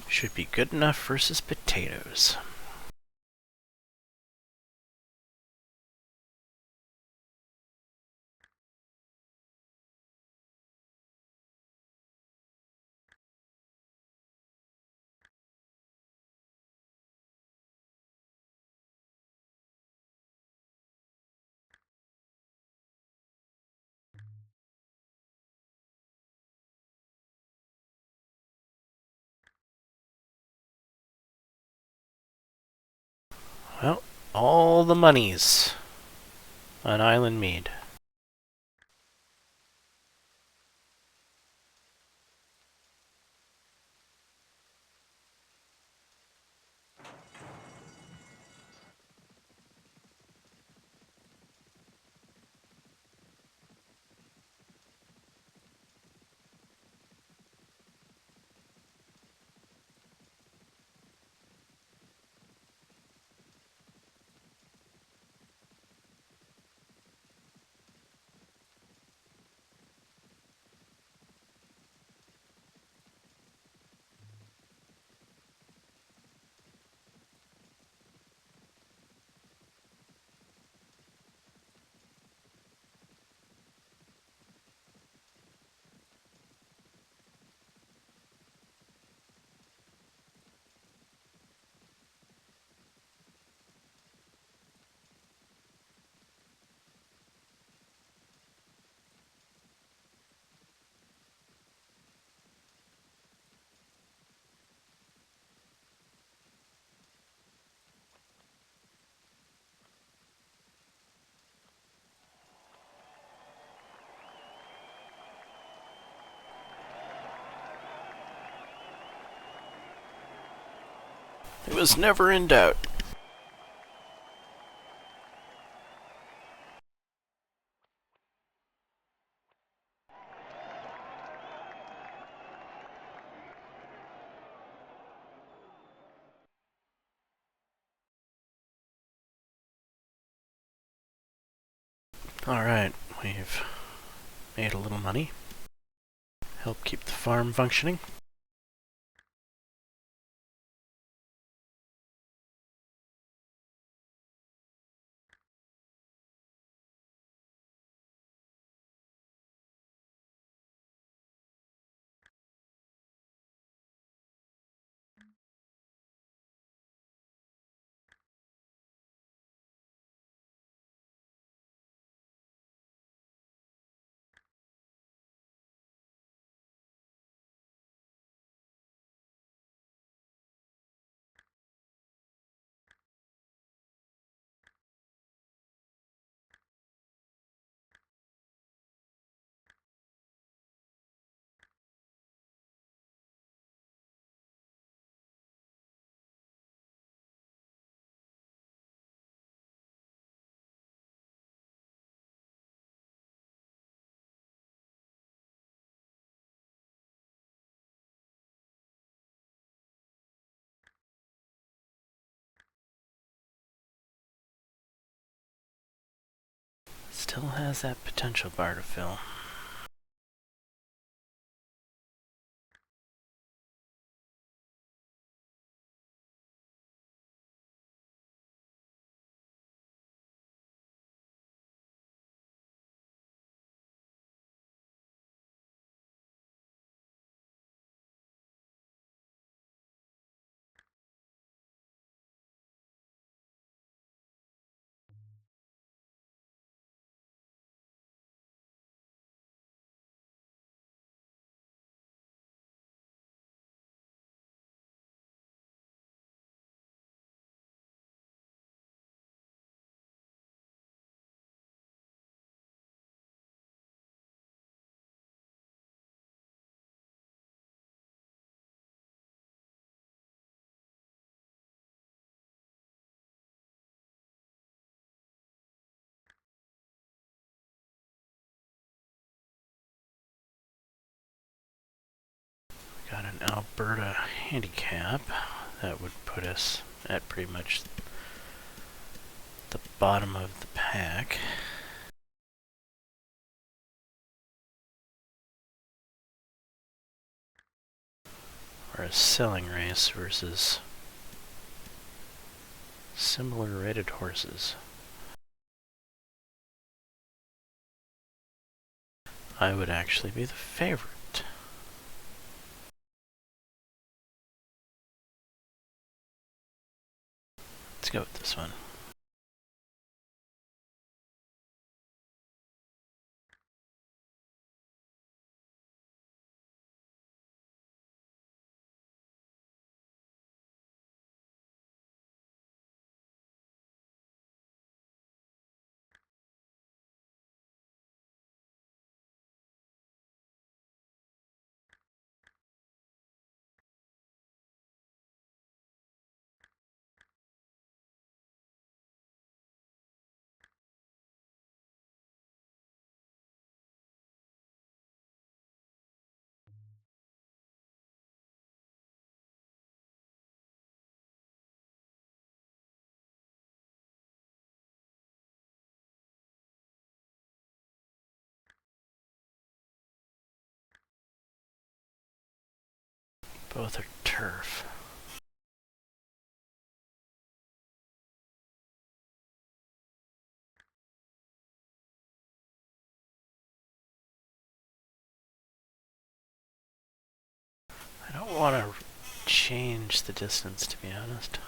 Should be good enough versus potatoes. Well, all the monies on Island Mead. It was never in doubt. Alright, we've made a little money. Help keep the farm functioning. Still has that potential bar to fill. Got an Alberta handicap. That would put us at pretty much the bottom of the pack. Or a selling race versus similar rated horses. I would actually be the favorite. Let's go with this one. Both are turf. I don't want to change the distance, to be honest.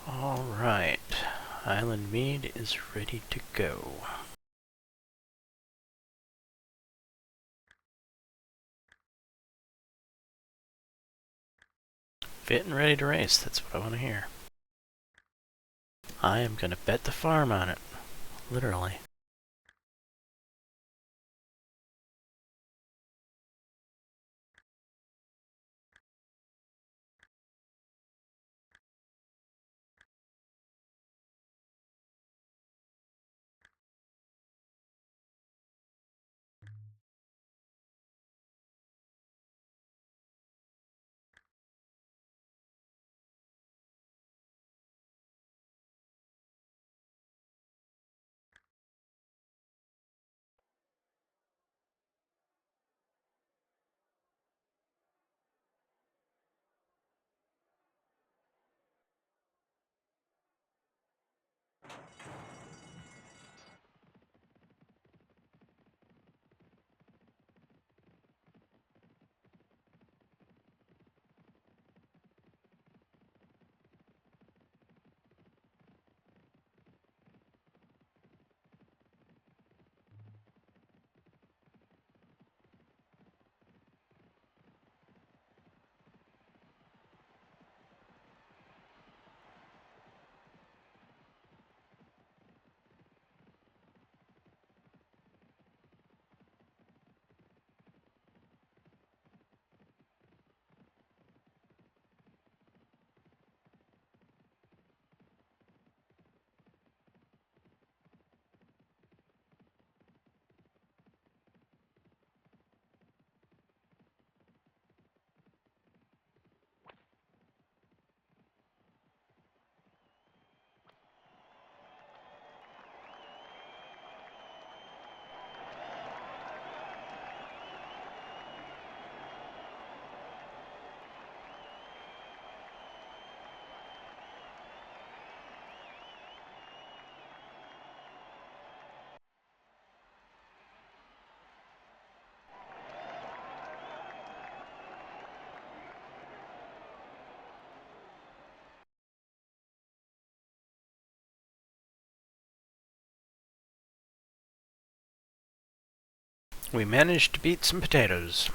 Alright. Island Mead is ready to go. Fit and ready to race, that's what I want to hear. I am gonna bet the farm on it. Literally. We managed to beat some potatoes.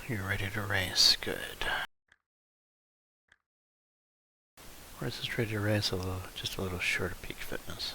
You're ready to race. Good. Horse is ready to race just a little short of peak fitness.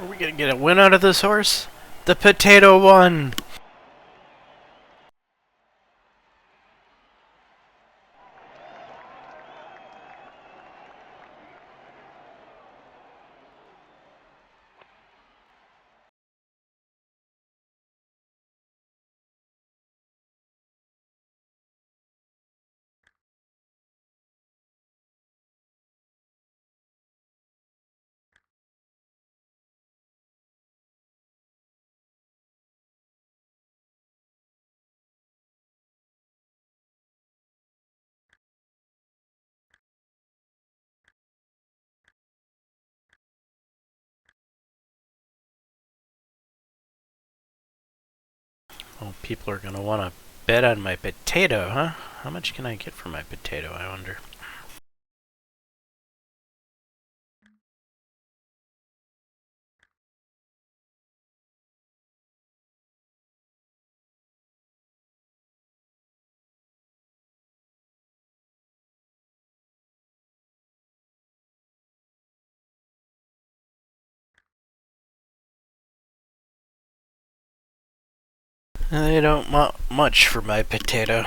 Are we gonna get a win out of this horse? The potato won! Oh, people are gonna wanna bet on my potato, huh? How much can I get for my potato, I wonder? They don't want much for my potato.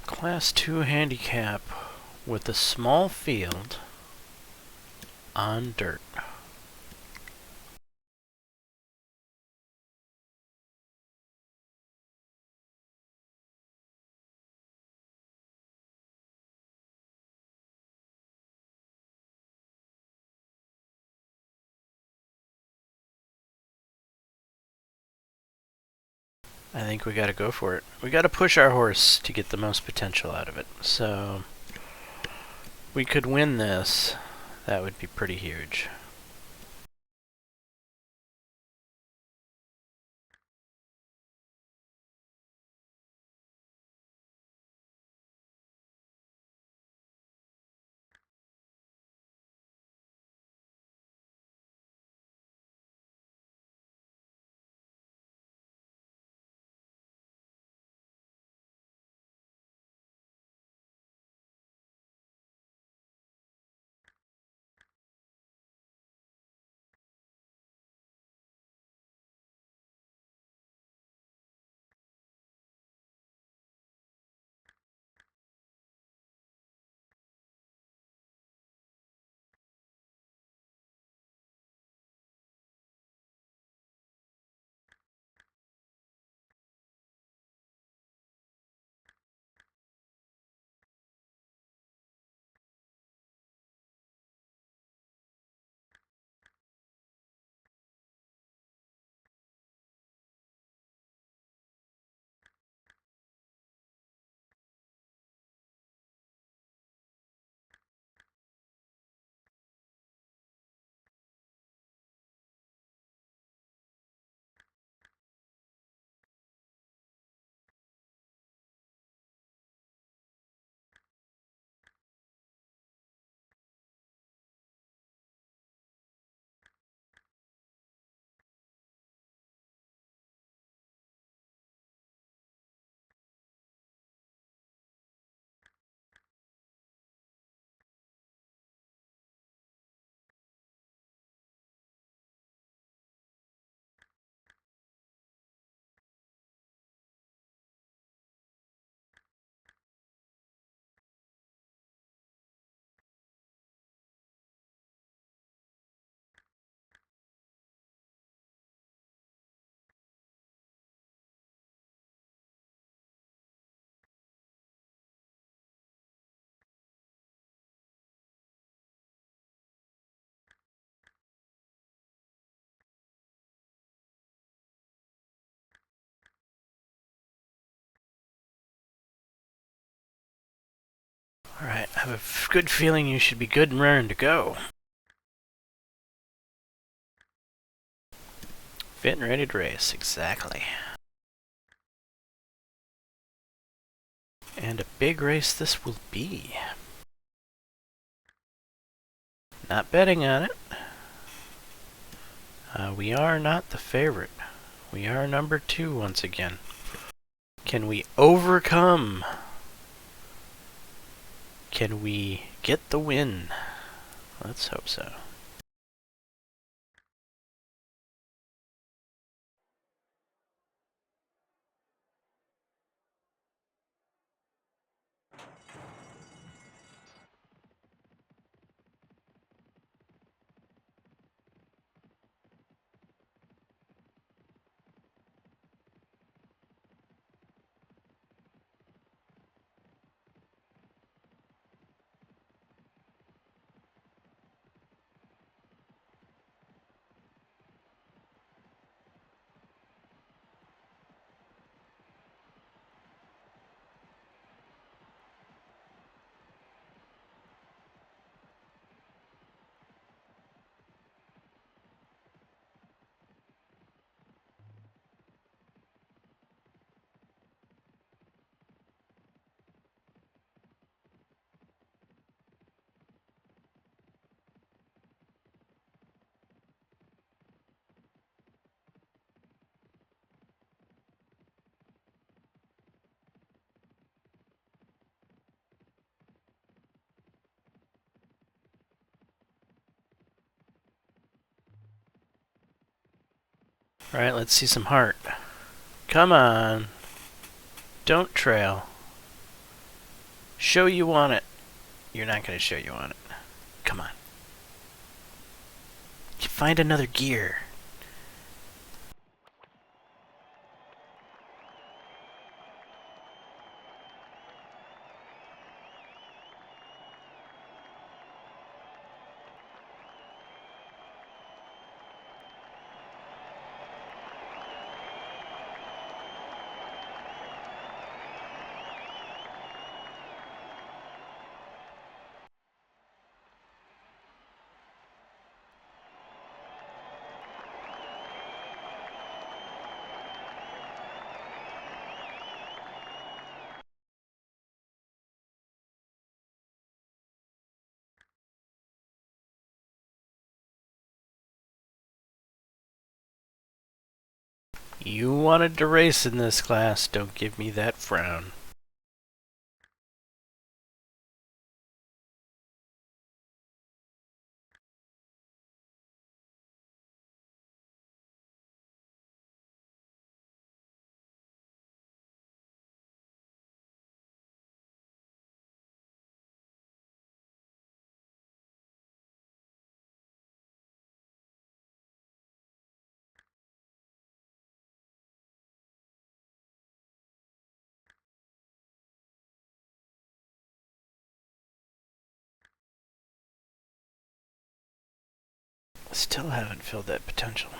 Class 2 handicap with a small field on dirt. I think we gotta go for it. We gotta push our horse to get the most potential out of it. So, we could win this. That would be pretty huge. Alright, I have a good feeling you should be good and raring to go. Fit and ready to race, exactly. And a big race this will be. Not betting on it. We are not the favorite. We are number 2 once again. Can we overcome? Can we get the win? Let's hope so. Alright, let's see some heart. Come on. Don't trail. Show you want it. You're not going to show you want it. Come on. Find another gear. You wanted to race in this class. Don't give me that frown. Still haven't filled that potential.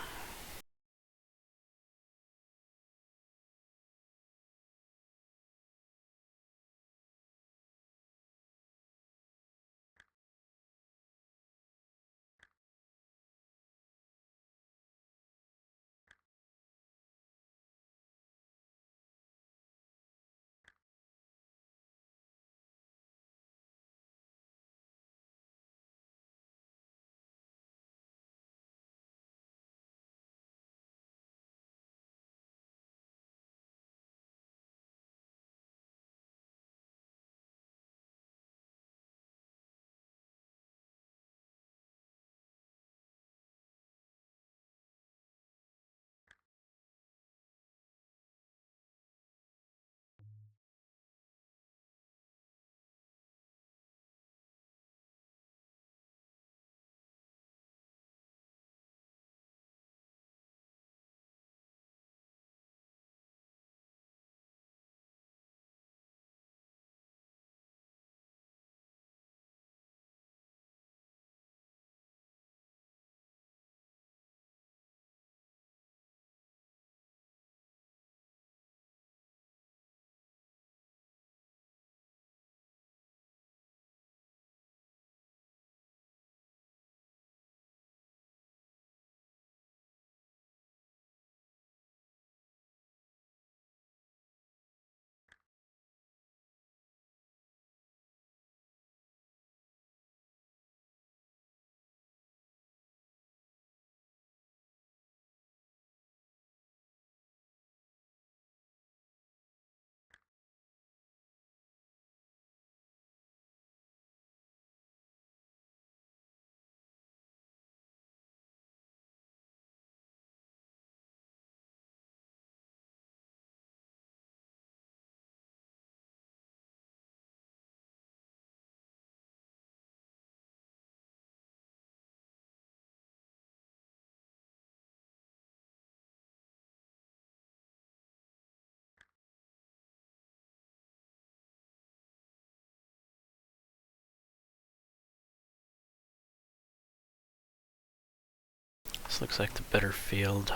This looks like the better field.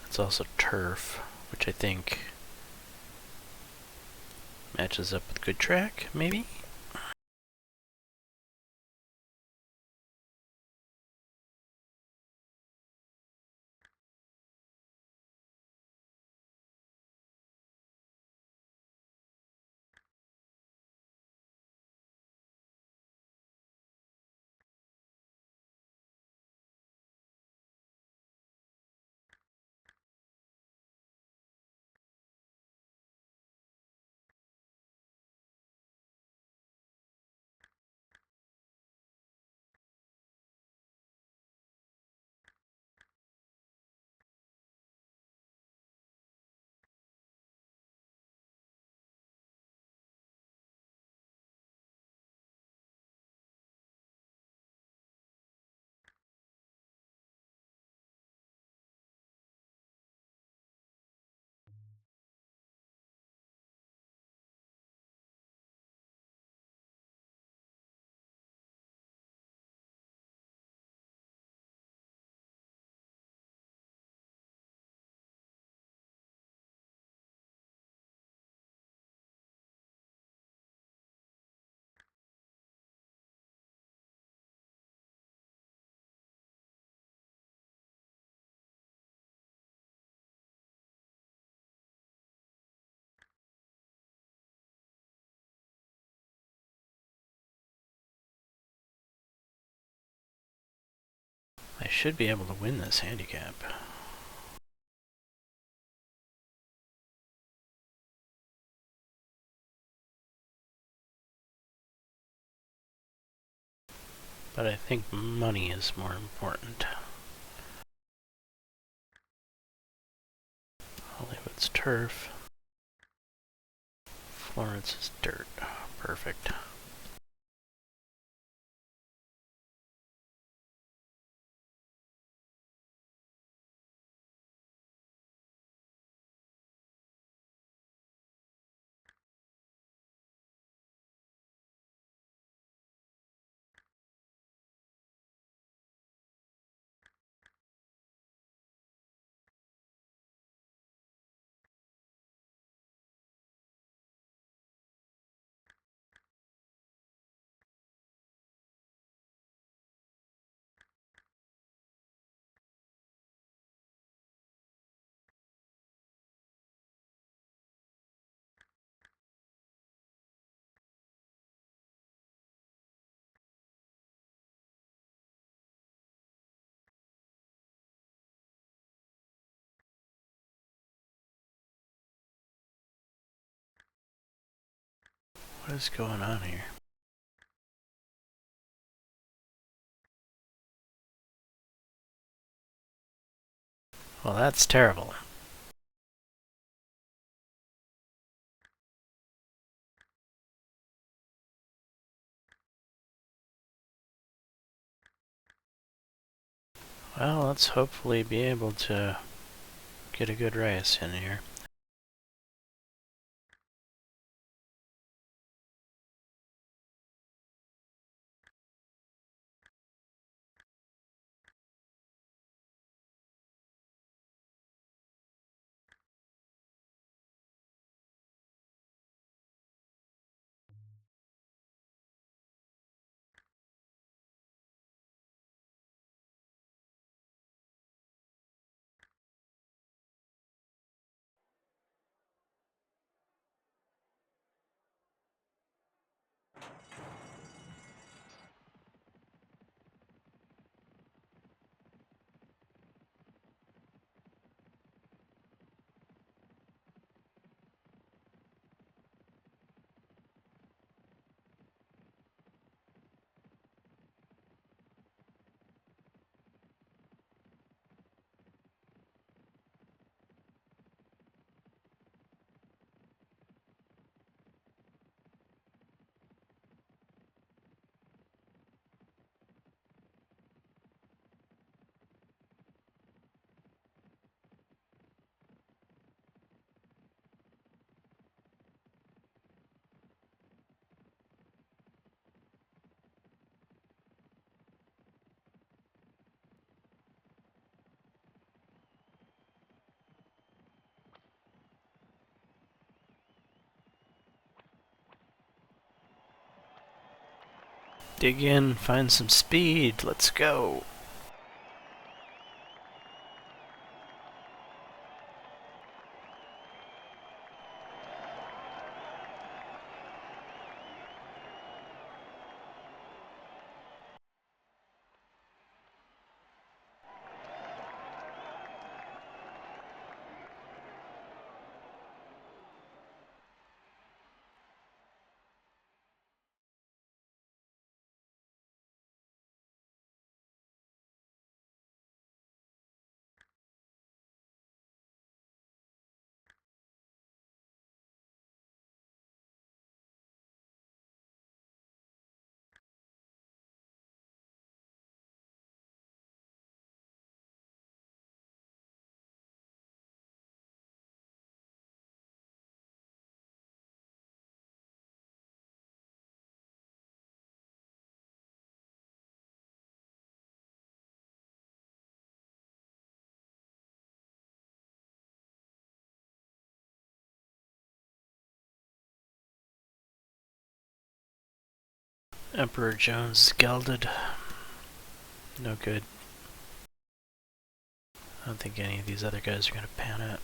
It's also turf, which I think matches up with good track, maybe? I should be able to win this handicap. But I think money is more important. Hollywood's turf. Florence is dirt. Perfect. What is going on here? Well, that's terrible. Well, let's hopefully be able to get a good race in here. Dig in, find some speed. Let's go. Emperor Jones gelded. No good. I don't think any of these other guys are gonna pan out.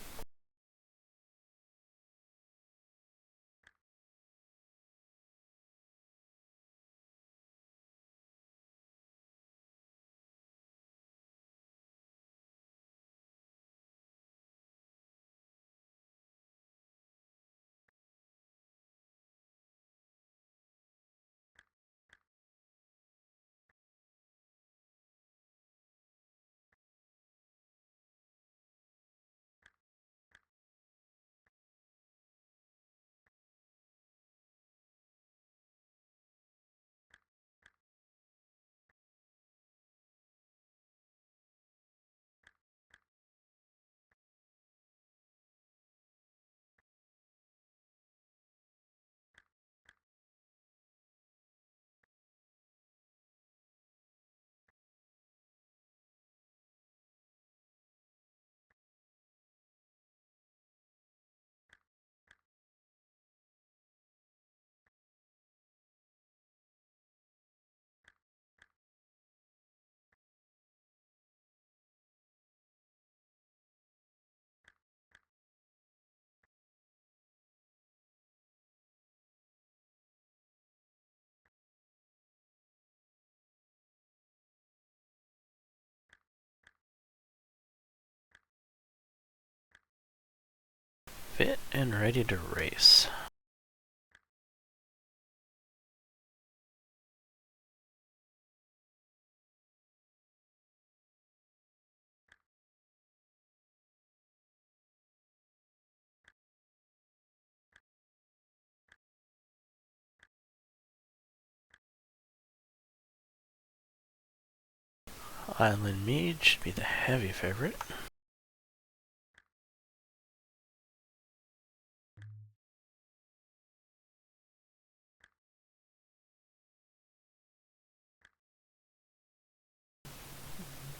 Fit and ready to race. Island Mead should be the heavy favorite.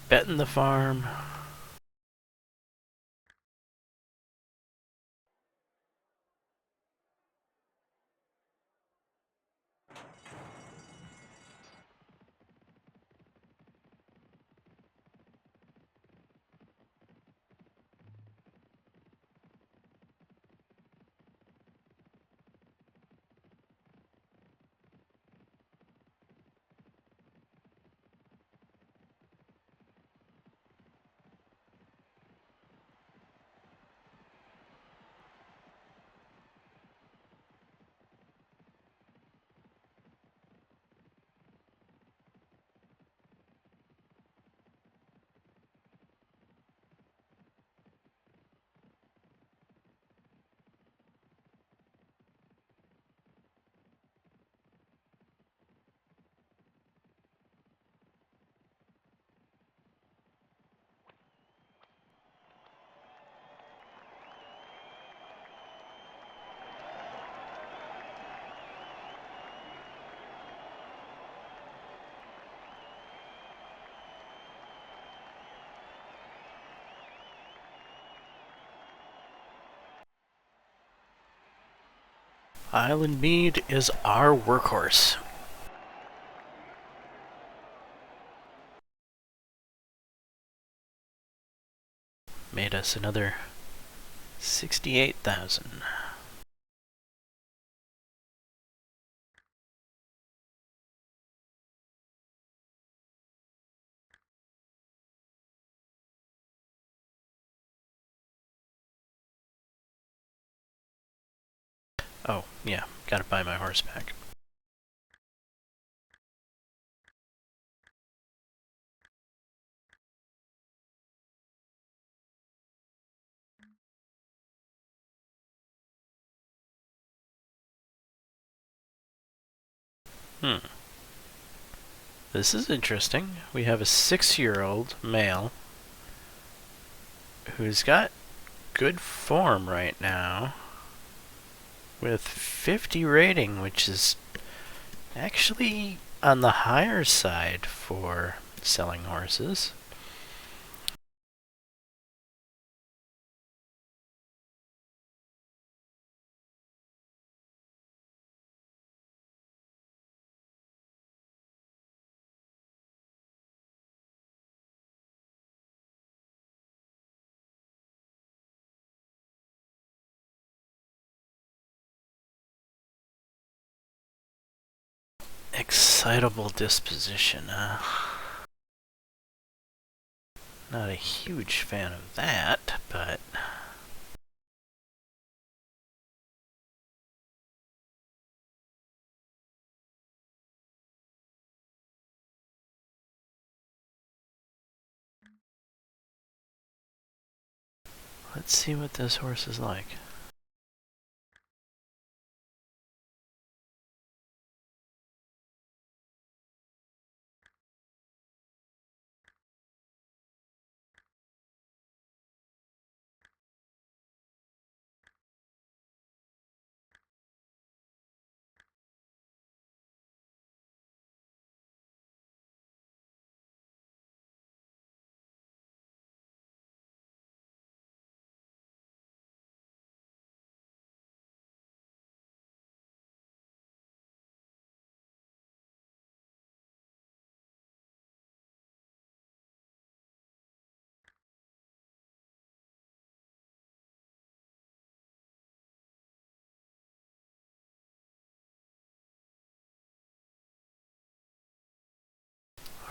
Betting the farm. Island Mead is our workhorse. made us another 68,000. Oh, yeah, gotta buy my horse back. This is interesting. We have a 6-year-old male who's got good form right now with 50 rating, which is actually on the higher side for selling horses. Excitable disposition, Not a huge fan of that, but let's see what this horse is like.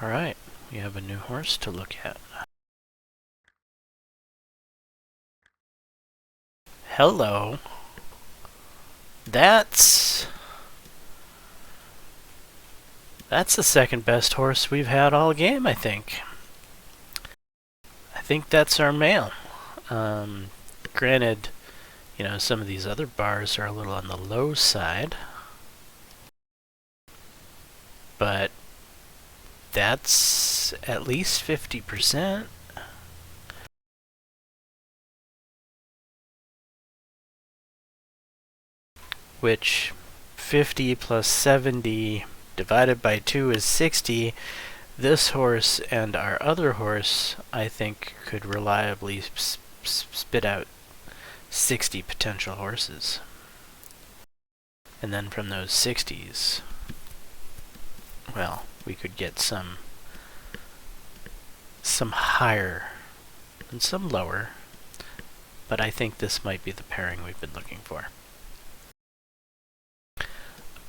Alright, we have a new horse to look at. Hello. That's the second best horse we've had all game, I think. I think that's our male. Granted, some of these other bars are a little on the low side, but that's at least 50%. Which 50 plus 70 divided by 2 is 60. This horse and our other horse, I think, could reliably spit out 60 potential horses. And then from those 60s, well, we could get some higher and some lower, but I think this might be the pairing we've been looking for.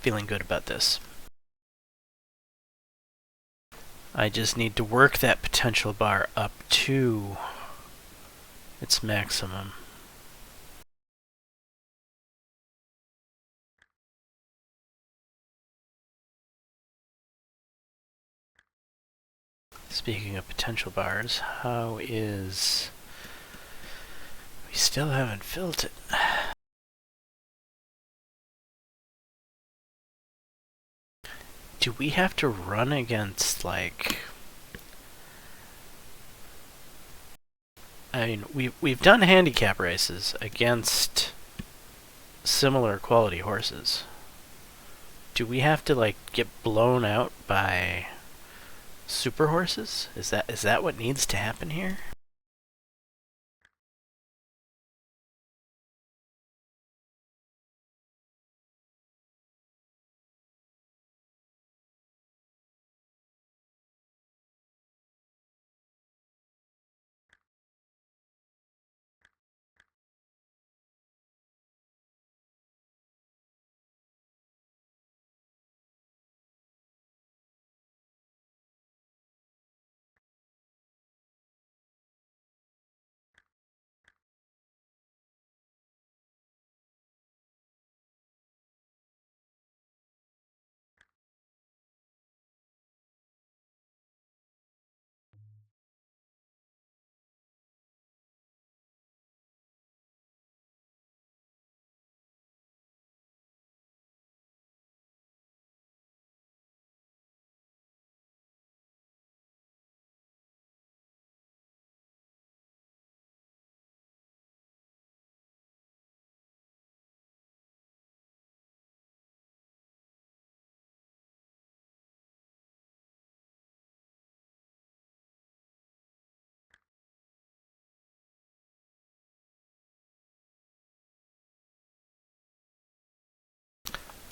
Feeling good about this. I just need to work that potential bar up to its maximum. Speaking of potential bars, how is... We still haven't filled it. Do we have to run against, like... I mean, we've done handicap races against similar quality horses. Do we have to, like, get blown out by super horses? Is that what needs to happen here?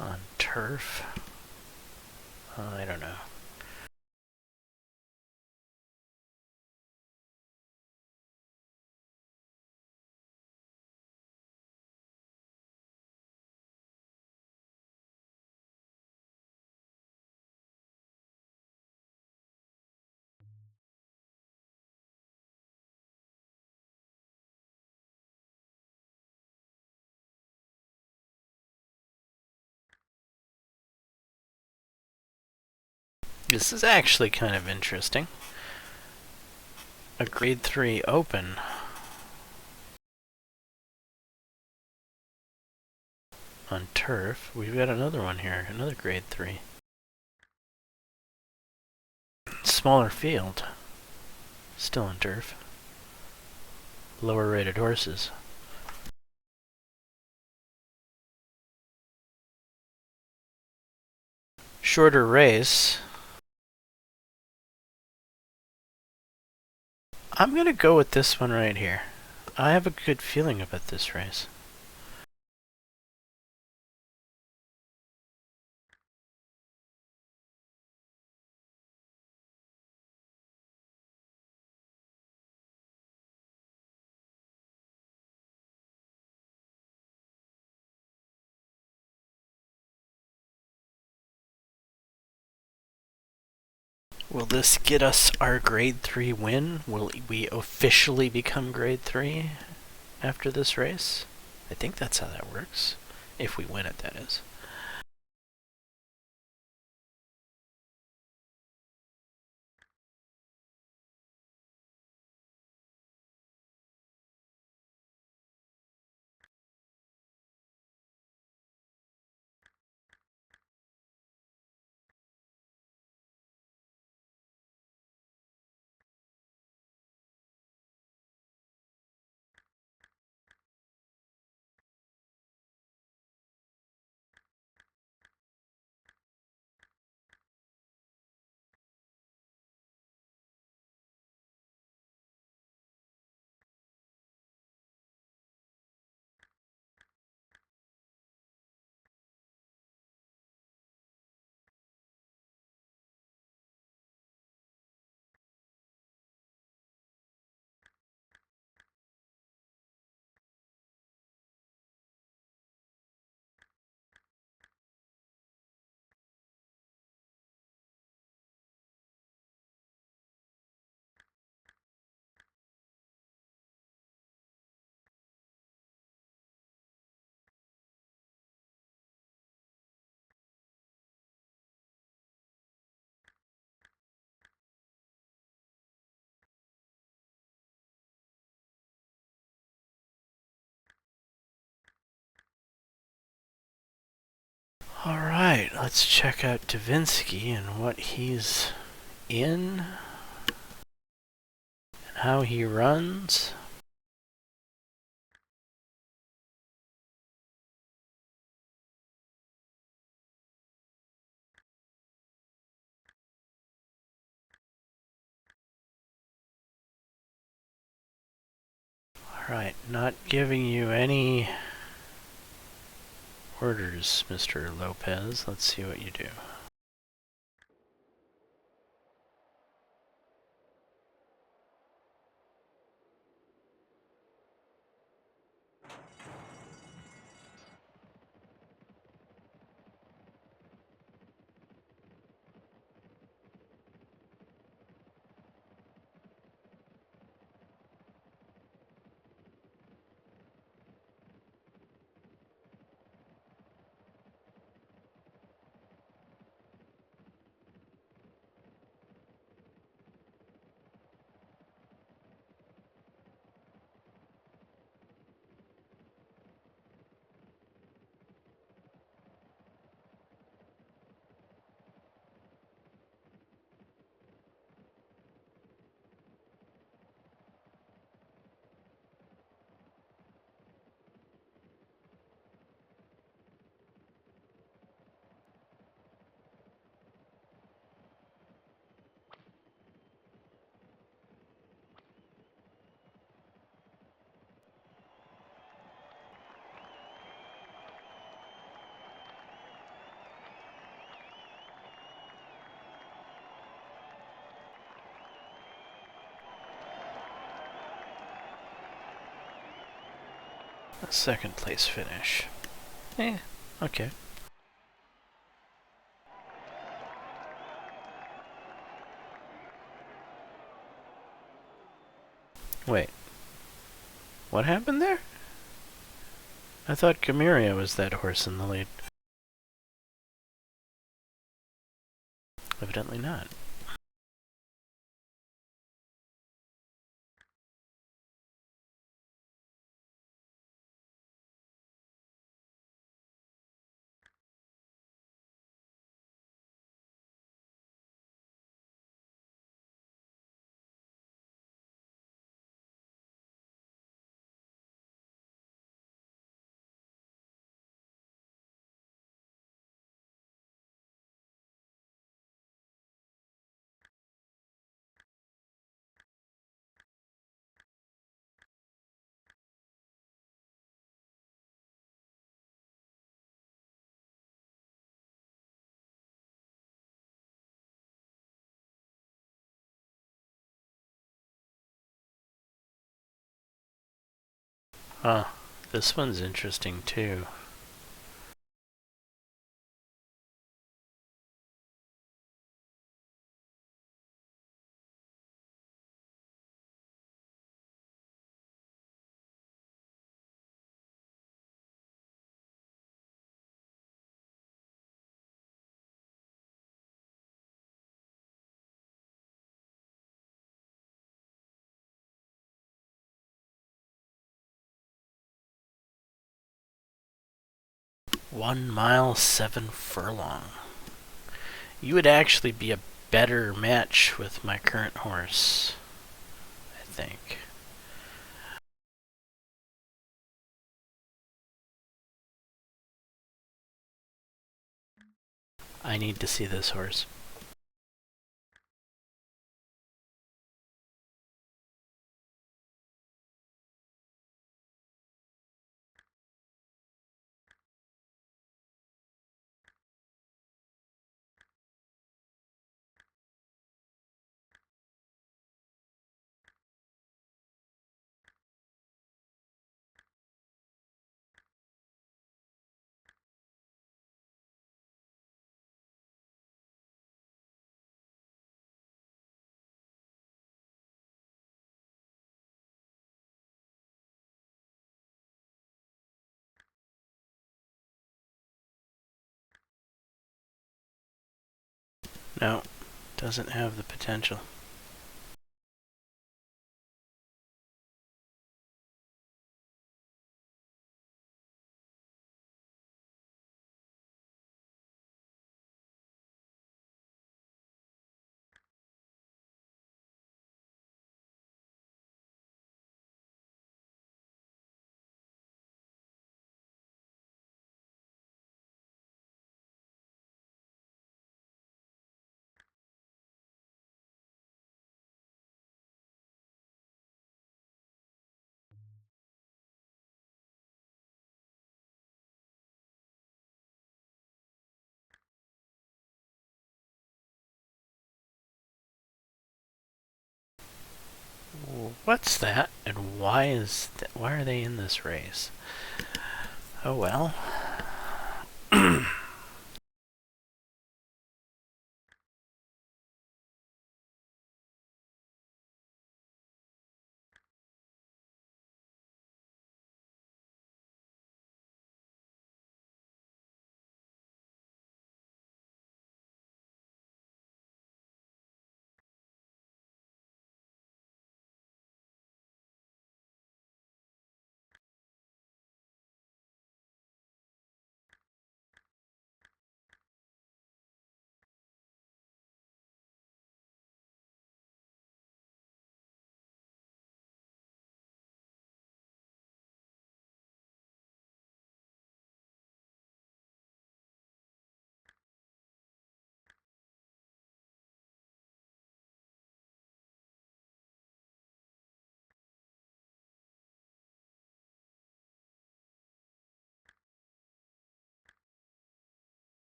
On turf? I don't know. This is actually kind of interesting. A grade 3 open. On turf. We've got another one here. Another grade 3. Smaller field. Still on turf. Lower rated horses. Shorter race. I'm gonna go with this one right here. I have a good feeling about this race. Will this get us our grade 3 win? Will we officially become grade 3 after this race? I think that's how that works. If we win it, that is. Alright, let's check out Davinsky and what he's in, and how he runs. Alright, not giving you any orders, Mr. Lopez. Let's see what you do. A second place finish. Okay. Wait. What happened there? I thought Camiria was that horse in the lead. Evidently not. Oh, this one's interesting too. One mile, 7 furlong. You would actually be a better match with my current horse, I think. I need to see this horse. No, doesn't have the potential. What's that? And why are they in this race? Oh well.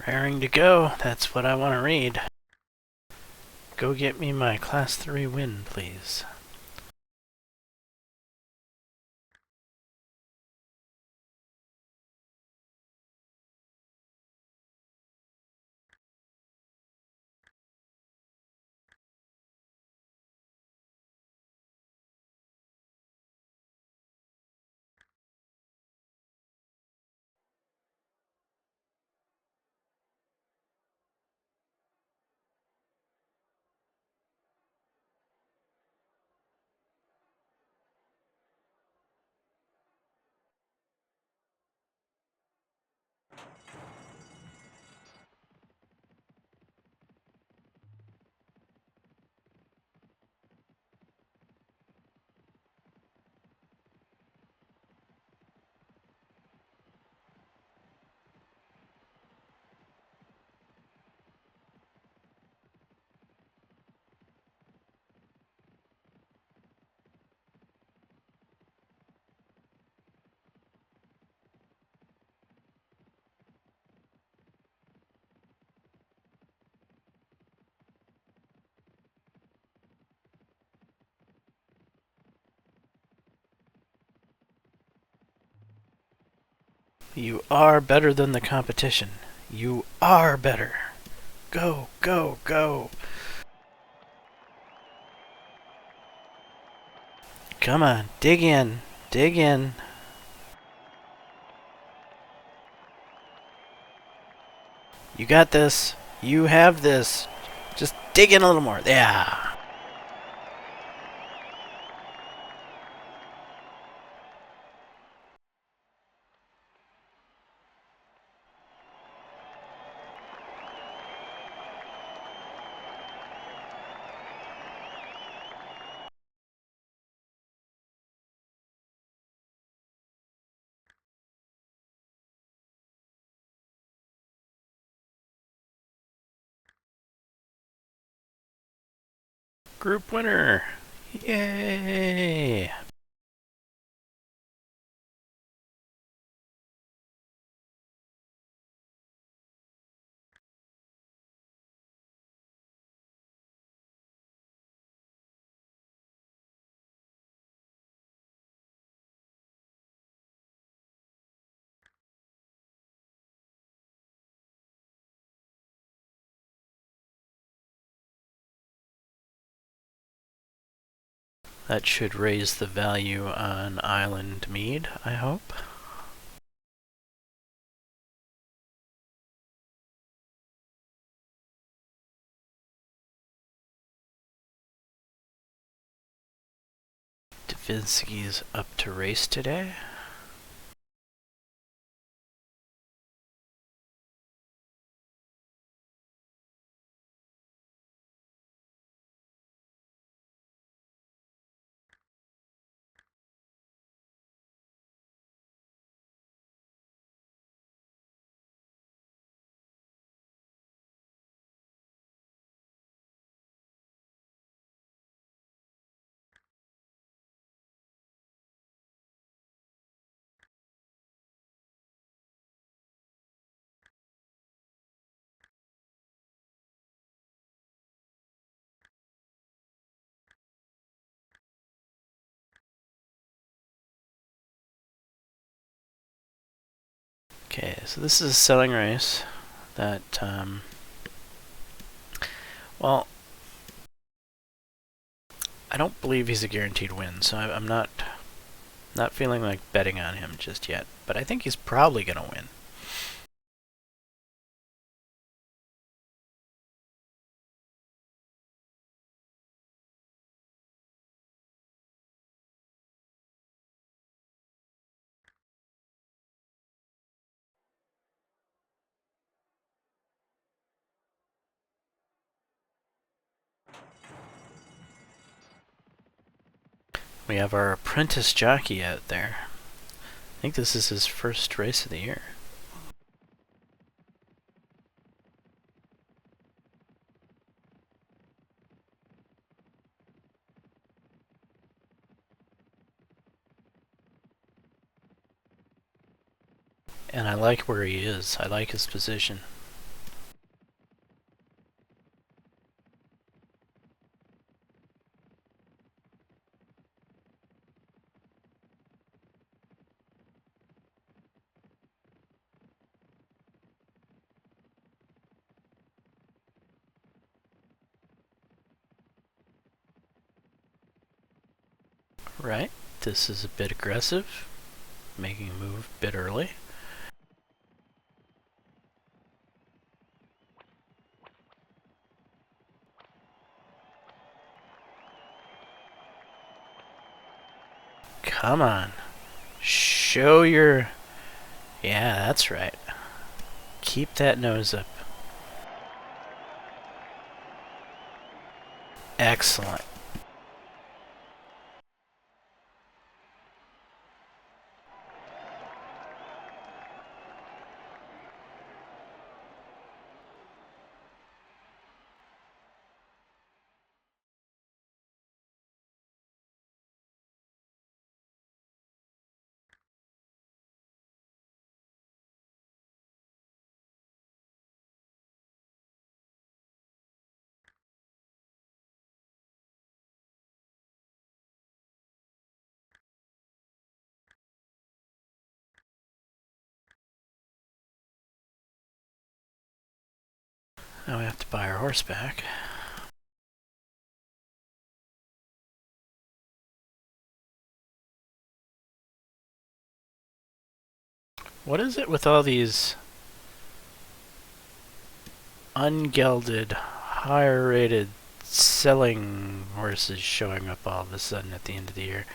Raring to go. That's what I want to read. Go get me my Class 3 win, please. You are better than the competition. You are better. Go, go, go. Come on, dig in. Dig in. You got this. You have this. Just dig in a little more. Yeah. Group winner. Yay. That should raise the value on Island Mead, I hope. Davinsky's up to race today. Okay, so this is a selling race that, well, I don't believe he's a guaranteed win, so I'm not feeling like betting on him just yet. But I think he's probably going to win. We have our apprentice jockey out there. I think this is his first race of the year. And I like where he is. I like his position. Right. This is a bit aggressive. Making a move a bit early. Come on. Show your... Yeah, that's right. Keep that nose up. Excellent. Now we have to buy our horse back. What is it with all these ungelded, higher rated selling horses showing up all of a sudden at the end of the year?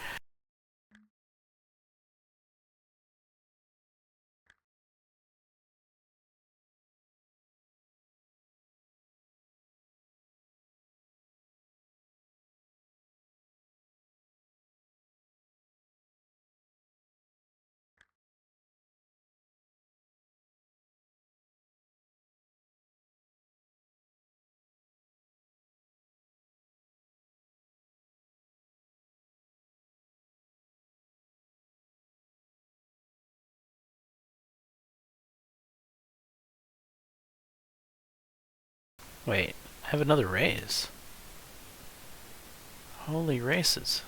Wait, have another raise. Holy races.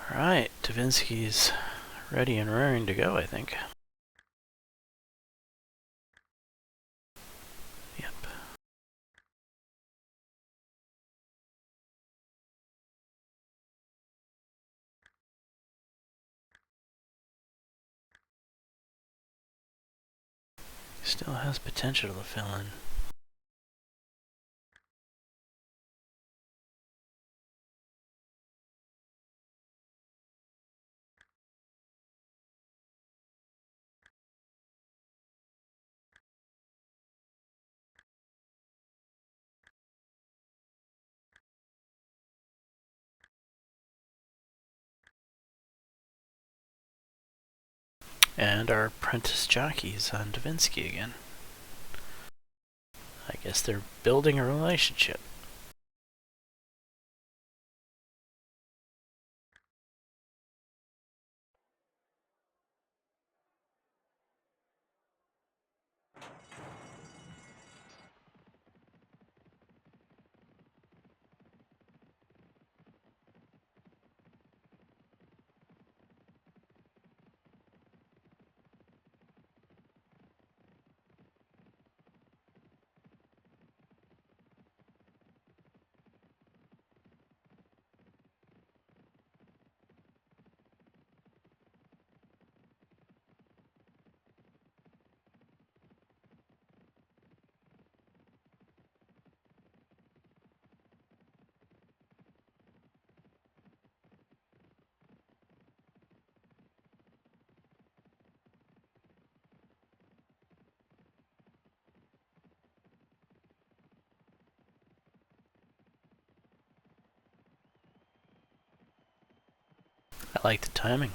Alright, Davinsky's ready and raring to go, I think. Yep. Still has potential to fill in. And our apprentice jockey's on Davinsky again. I guess they're building a relationship. I like the timing.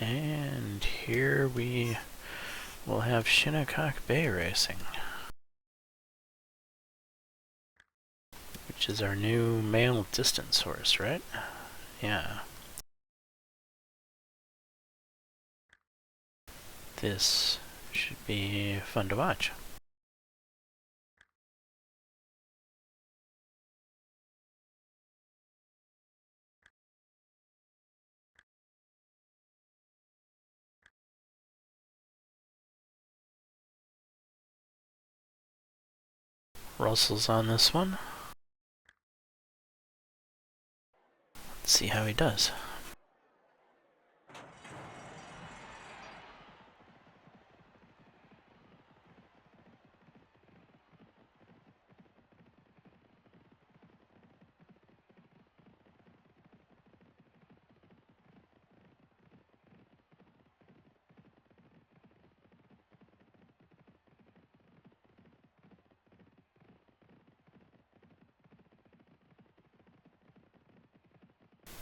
And here we will have Shinnecock Bay Racing, which is our new male distance horse, right? Yeah. This should be fun to watch. Russell's on this one. Let's see how he does.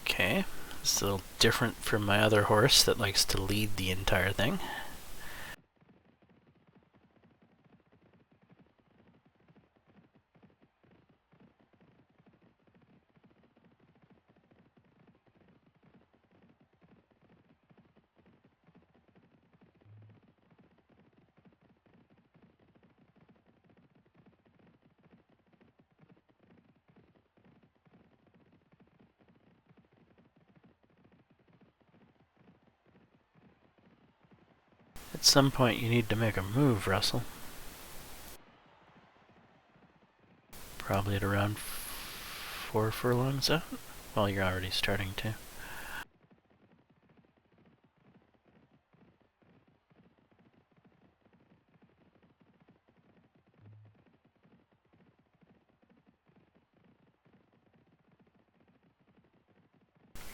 Okay, it's a little different from my other horse that likes to lead the entire thing. At some point you need to make a move, Russell. Probably at around 4 furlongs out. Well, you're already starting to.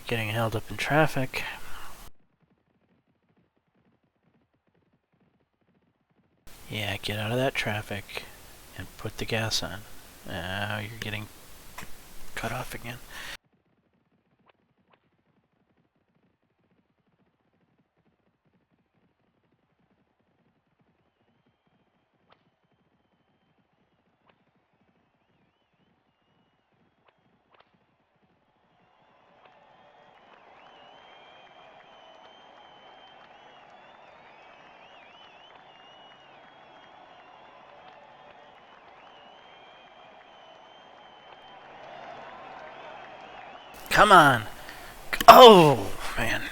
Getting held up in traffic. Yeah, get out of that traffic and put the gas on. Now you're getting cut off again. Come on! Oh, man.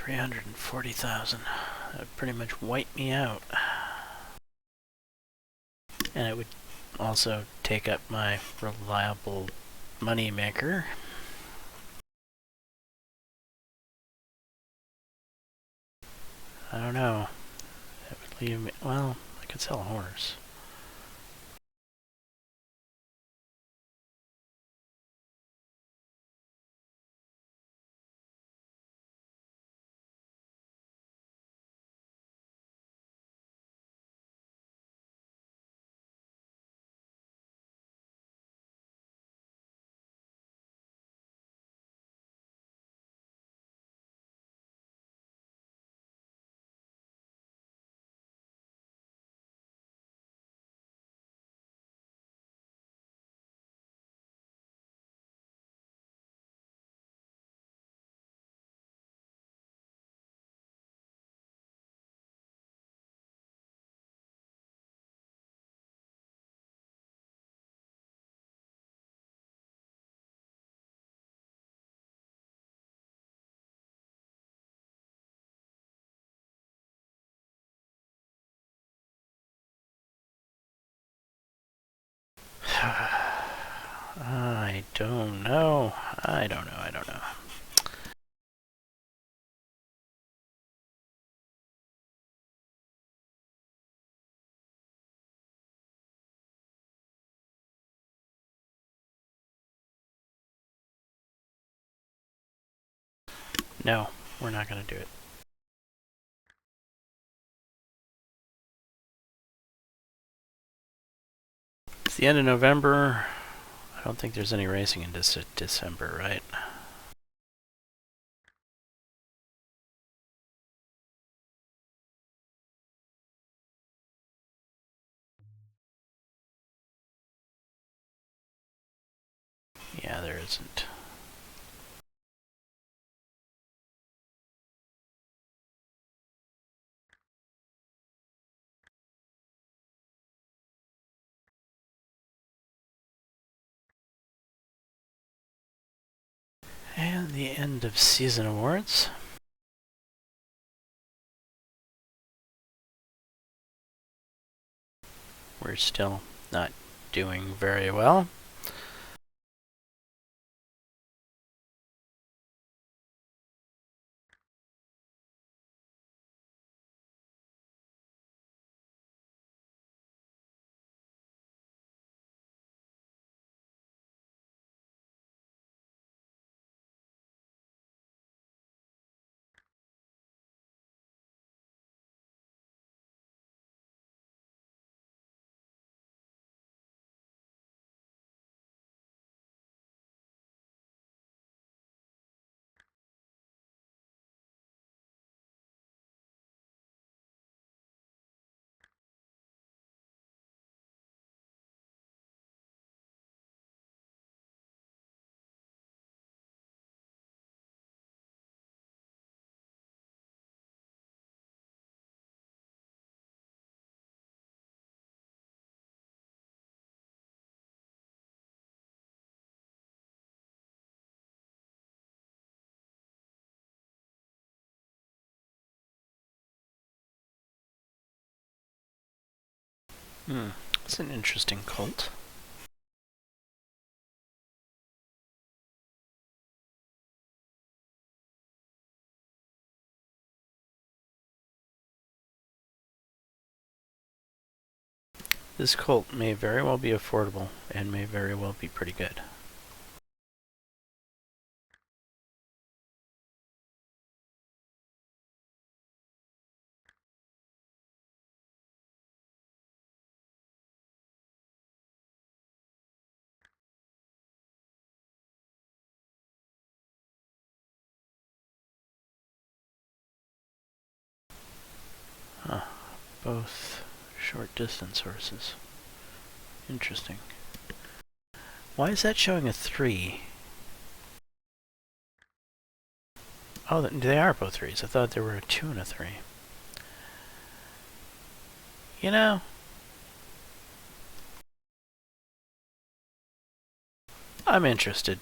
340,000. That would pretty much wipe me out. And it would also take up my reliable money maker. I don't know. That would leave me. Well, I could sell a horse. I don't know. I don't know. I don't know. No, we're not going to do it. It's the end of November. I don't think there's any racing in December, right? Yeah, there isn't. And the end of season awards. We're still not doing very well. It's an interesting cult. This cult may very well be affordable and may very well be pretty good. Huh. Both short distance horses. Interesting. Why is that showing a 3? Oh, they are both 3s. I thought there were a 2 and a 3. You know, I'm interested.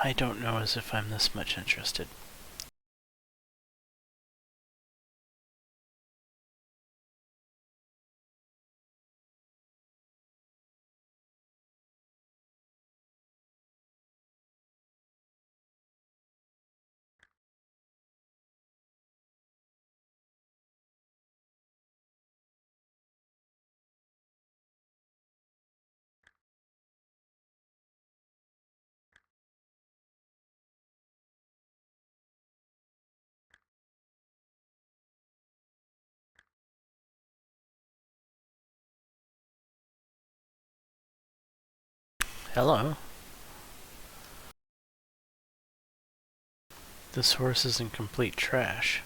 I don't know as if I'm this much interested. Hello. This horse is in complete trash.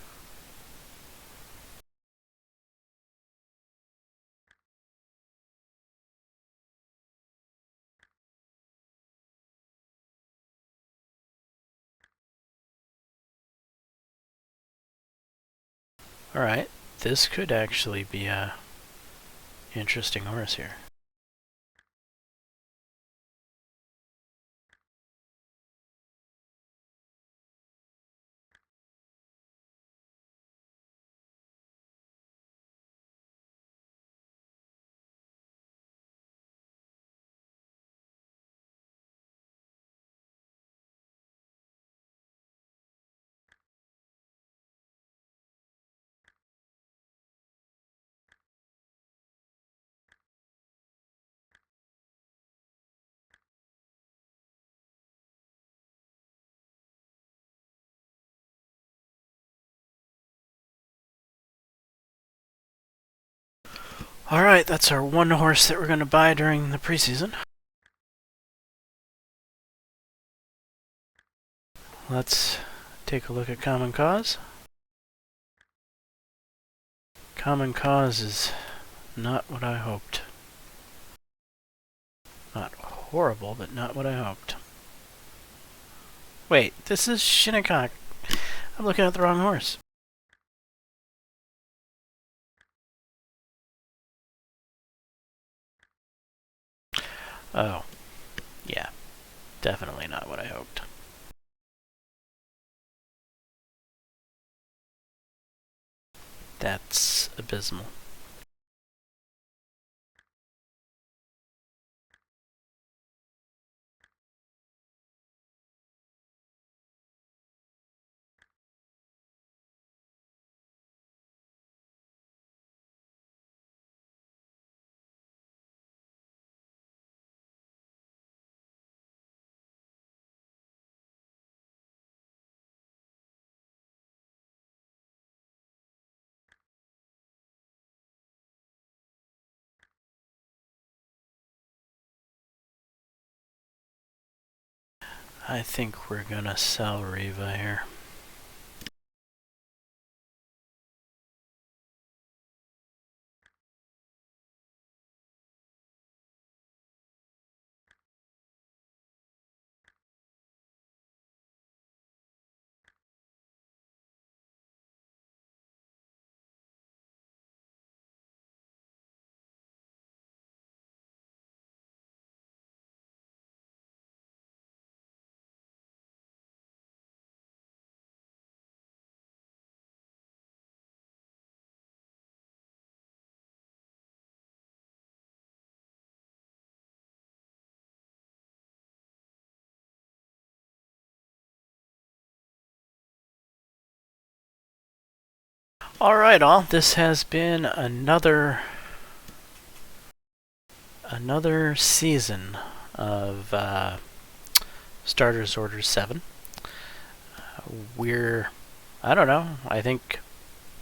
Alright, this could actually be a interesting horse here. Alright, that's our one horse that we're going to buy during the preseason. Let's take a look at Common Cause. Common Cause is not what I hoped. Not horrible, but not what I hoped. Wait, this is Shinnecock. I'm looking at the wrong horse. Oh, yeah. Definitely not what I hoped. That's abysmal. I think we're gonna sell Riva here. Alright all, this has been another season of Starters Order 7. We're, I don't know, I think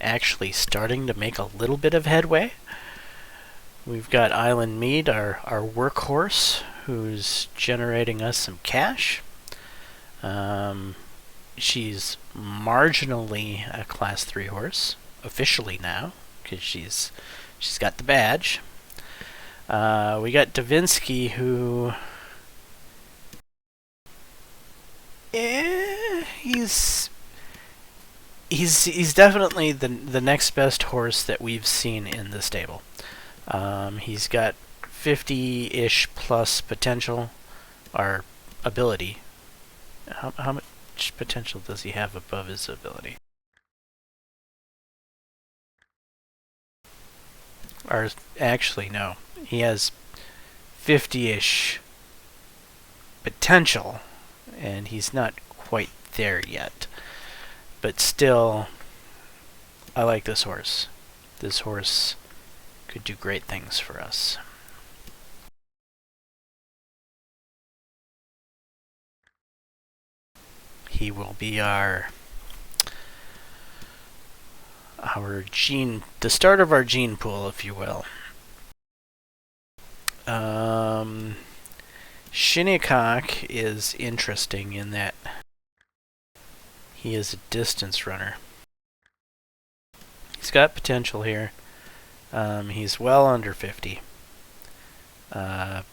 actually starting to make a little bit of headway. We've got Island Mead, our workhorse, who's generating us some cash. She's marginally a Class 3 horse, officially now, because she's got the badge. We got Davinsky, who... he's definitely the next best horse that we've seen in the stable. He's got 50-ish plus potential, or ability, How much potential does he have above his ability? Or actually, no. He has 50-ish potential, and he's not quite there yet. But still, I like this horse. This horse could do great things for us. He will be our the start of our gene pool, if you will. Shinnecock is interesting in that he is a distance runner. He's got potential here. He's well under 50. But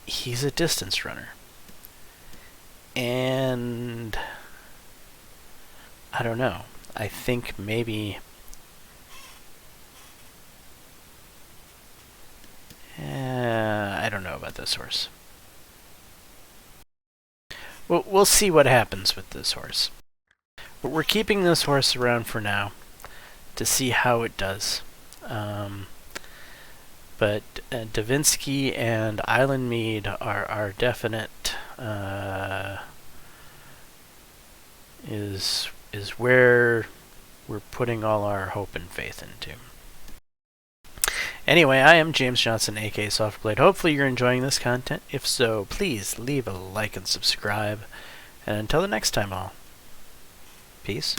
he's a distance runner. And I don't know. I think maybe I don't know about this horse. We'll see what happens with this horse. But we're keeping this horse around for now to see how it does. But Davinsky and Island Mead are definite. Is where we're putting all our hope and faith into. Anyway, I am James Johnson, aka Sulfurblade. Hopefully you're enjoying this content. If so, please leave a like and subscribe. And until the next time, all. Peace.